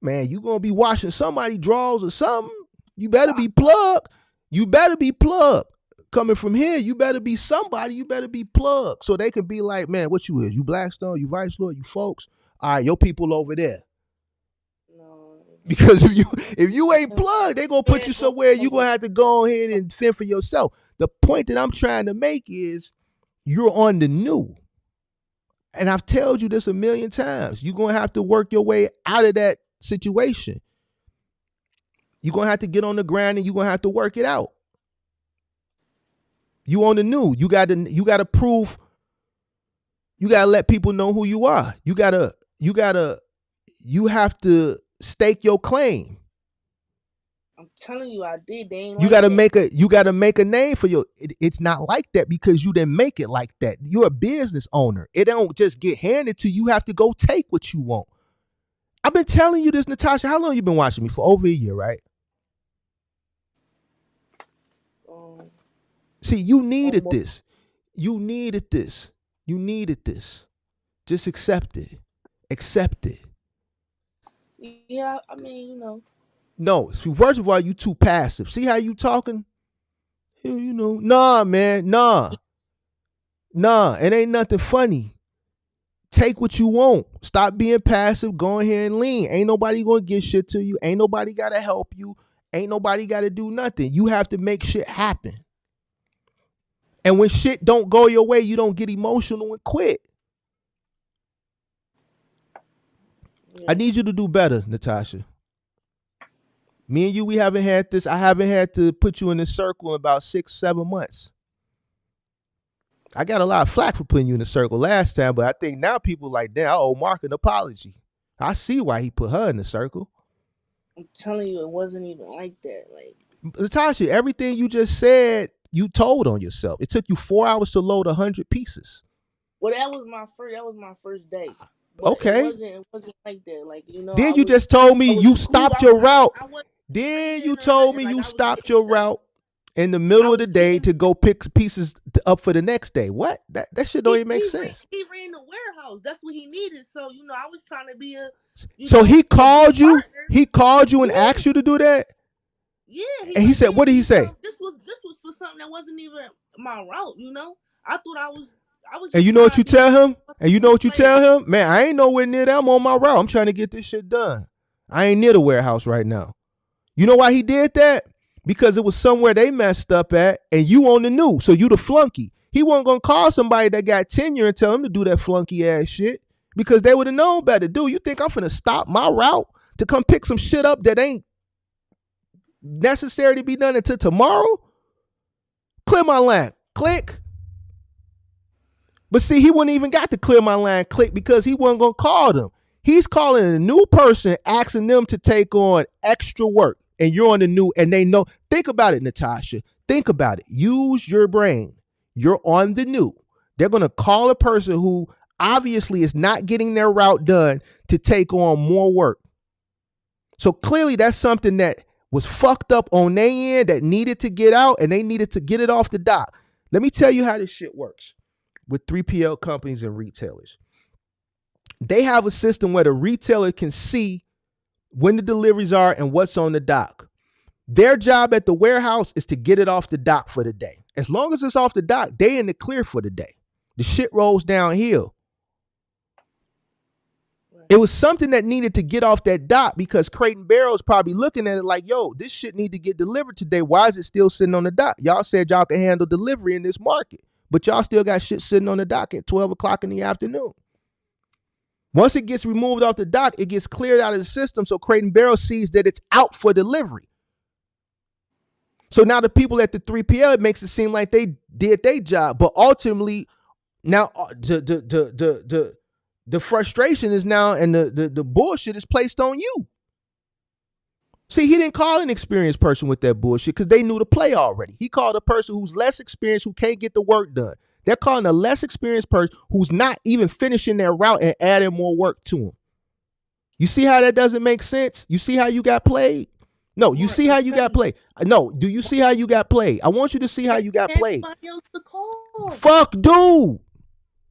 Man, you gonna be washing somebody drawers or something. You better be plugged. You better be plugged. Coming from here, you better be somebody. You better be plugged, so they can be like, man, what you is? You Blackstone? You Vice Lord? You folks? All right, your people over there. No. Because if you ain't plugged, they gonna put you somewhere. You gonna have to go ahead and fend for yourself. The point that I'm trying to make is you're on the new. And I've told you this a million times. You're gonna have to work your way out of that situation. You're gonna have to get on the ground and you're gonna have to work it out. You on the new. You gotta prove, you gotta let people know who you are. You have to stake your claim. I'm telling you, I did. They ain't You like gotta make a name for your. It's not like that because you didn't make it like that. You're a business owner. It don't just get handed to you. You have to go take what you want. I've been telling you this, Natasha. How long you been watching me? For over a year, right? See, you needed this. You needed this. You needed this. Just accept it. Accept it. Yeah, I mean, you know. No, see, first of all, you too passive. See how you talking? You know, nah, man, nah. It ain't nothing funny. Take what you want. Stop being passive. Go ahead and lean. Ain't nobody gonna get shit to you. Ain't nobody gotta help you. Ain't nobody gotta do nothing. You have to make shit happen. And when shit don't go your way, you don't get emotional and quit. Yeah. I need you to do better, Natasha. Me and you, we haven't had this. I haven't had to put you in this circle in about 6-7 months. I got a lot of flack for putting you in the circle last time, but I think now people like, damn, I owe Mark an apology. I see why he put her in the circle. I'm telling you, it wasn't even like that. Like, Natasha, everything you just said, you told on yourself. It took you 4 hours to load 100 pieces. Well, that was my first day. But okay. It wasn't like that. Like, you know. Then you just told me you stopped your route. Then you told me you stopped your route in the middle of the day to go pick pieces up for the next day. What? That shit don't even make sense. He ran the warehouse. That's what he needed. So, you know, I was trying to be a. So he called you. He called you and asked you to do that. Yeah. And he said, "What did he say?" This was for something that wasn't even my route. You know, I thought I was. And you know what you tell him? Man, I ain't nowhere near that. I'm on my route. I'm trying to get this shit done. I ain't near the warehouse right now. You know why he did that? Because it was somewhere they messed up at, and you on the new, so you the flunky. He wasn't gonna call somebody that got tenure and tell him to do that flunky ass shit because they would have known better. Dude, you think I'm finna stop my route to come pick some shit up that ain't necessary to be done until tomorrow? Clear my line. Click. But see, he wouldn't even got to clear my line. Click, because he wasn't gonna call them. He's calling a new person, asking them to take on extra work. and you're on the new, and they know. Think about it, Natasha. Think about it. Use your brain. You're on the new. They're going to call a person who obviously is not getting their route done to take on more work. So clearly that's something that was fucked up on their end that needed to get out, and they needed to get it off the dock. Let me tell you how this shit works with 3PL companies and retailers. They have a system where the retailer can see when the deliveries are and what's on the dock. Their job at the warehouse is to get it off the dock for the day. As long as it's off the dock, they in the clear for the day. The shit rolls downhill. It was something that needed to get off that dock because Crate and Barrel's probably looking at it like, yo, this shit need to get delivered today. Why is it still sitting on the dock? Y'all said y'all can handle delivery in this market, but y'all still got shit sitting on the dock at 12 o'clock in the afternoon. Once it gets removed off the dock, it gets cleared out of the system, so Crate and Barrel sees that it's out for delivery. So now the people at the 3PL, it makes it seem like they did their job, but ultimately, now the frustration is now, and the bullshit is placed on you. See, he didn't call an experienced person with that bullshit because they knew the play already. He called a person who's less experienced, who can't get the work done. They're calling a less experienced person who's not even finishing their route and adding more work to them. You see how that doesn't make sense? You see how you got played? No, you see how you got played. No, do you see how you got played? I want you to see how you got played. Fuck dude.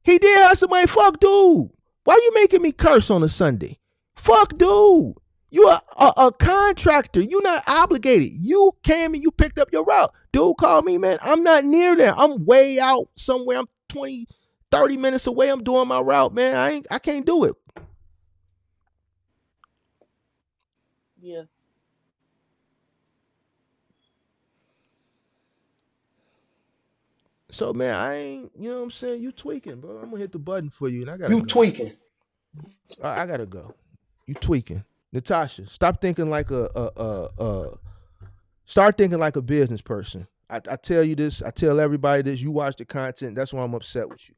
He did have somebody. Fuck dude. Why you making me curse on a Sunday? Fuck dude. You a contractor. You not obligated. You came and you picked up your route. Dude called me, man. I'm not near there. I'm way out somewhere. I'm 20, 30 minutes away. I'm doing my route, man. I can't do it. Yeah. So, man, I ain't, you know what I'm saying? You tweaking, bro. I'm going to hit the button for you, and I got to go. You tweaking. I got to go. You tweaking. Natasha, stop thinking like start thinking like a business person. I tell you this. I tell everybody this. You watch the content. That's why I'm upset with you.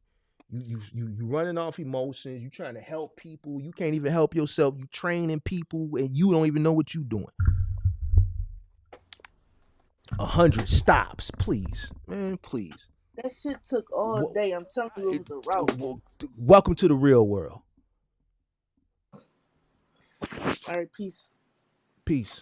You running off emotions. You trying to help people. You can't even help yourself. You training people, and you don't even know what you doing. 100 stops, please, man, please. That shit took all day. I'm telling you, it was the route. Welcome to the real world. All right, peace. Peace.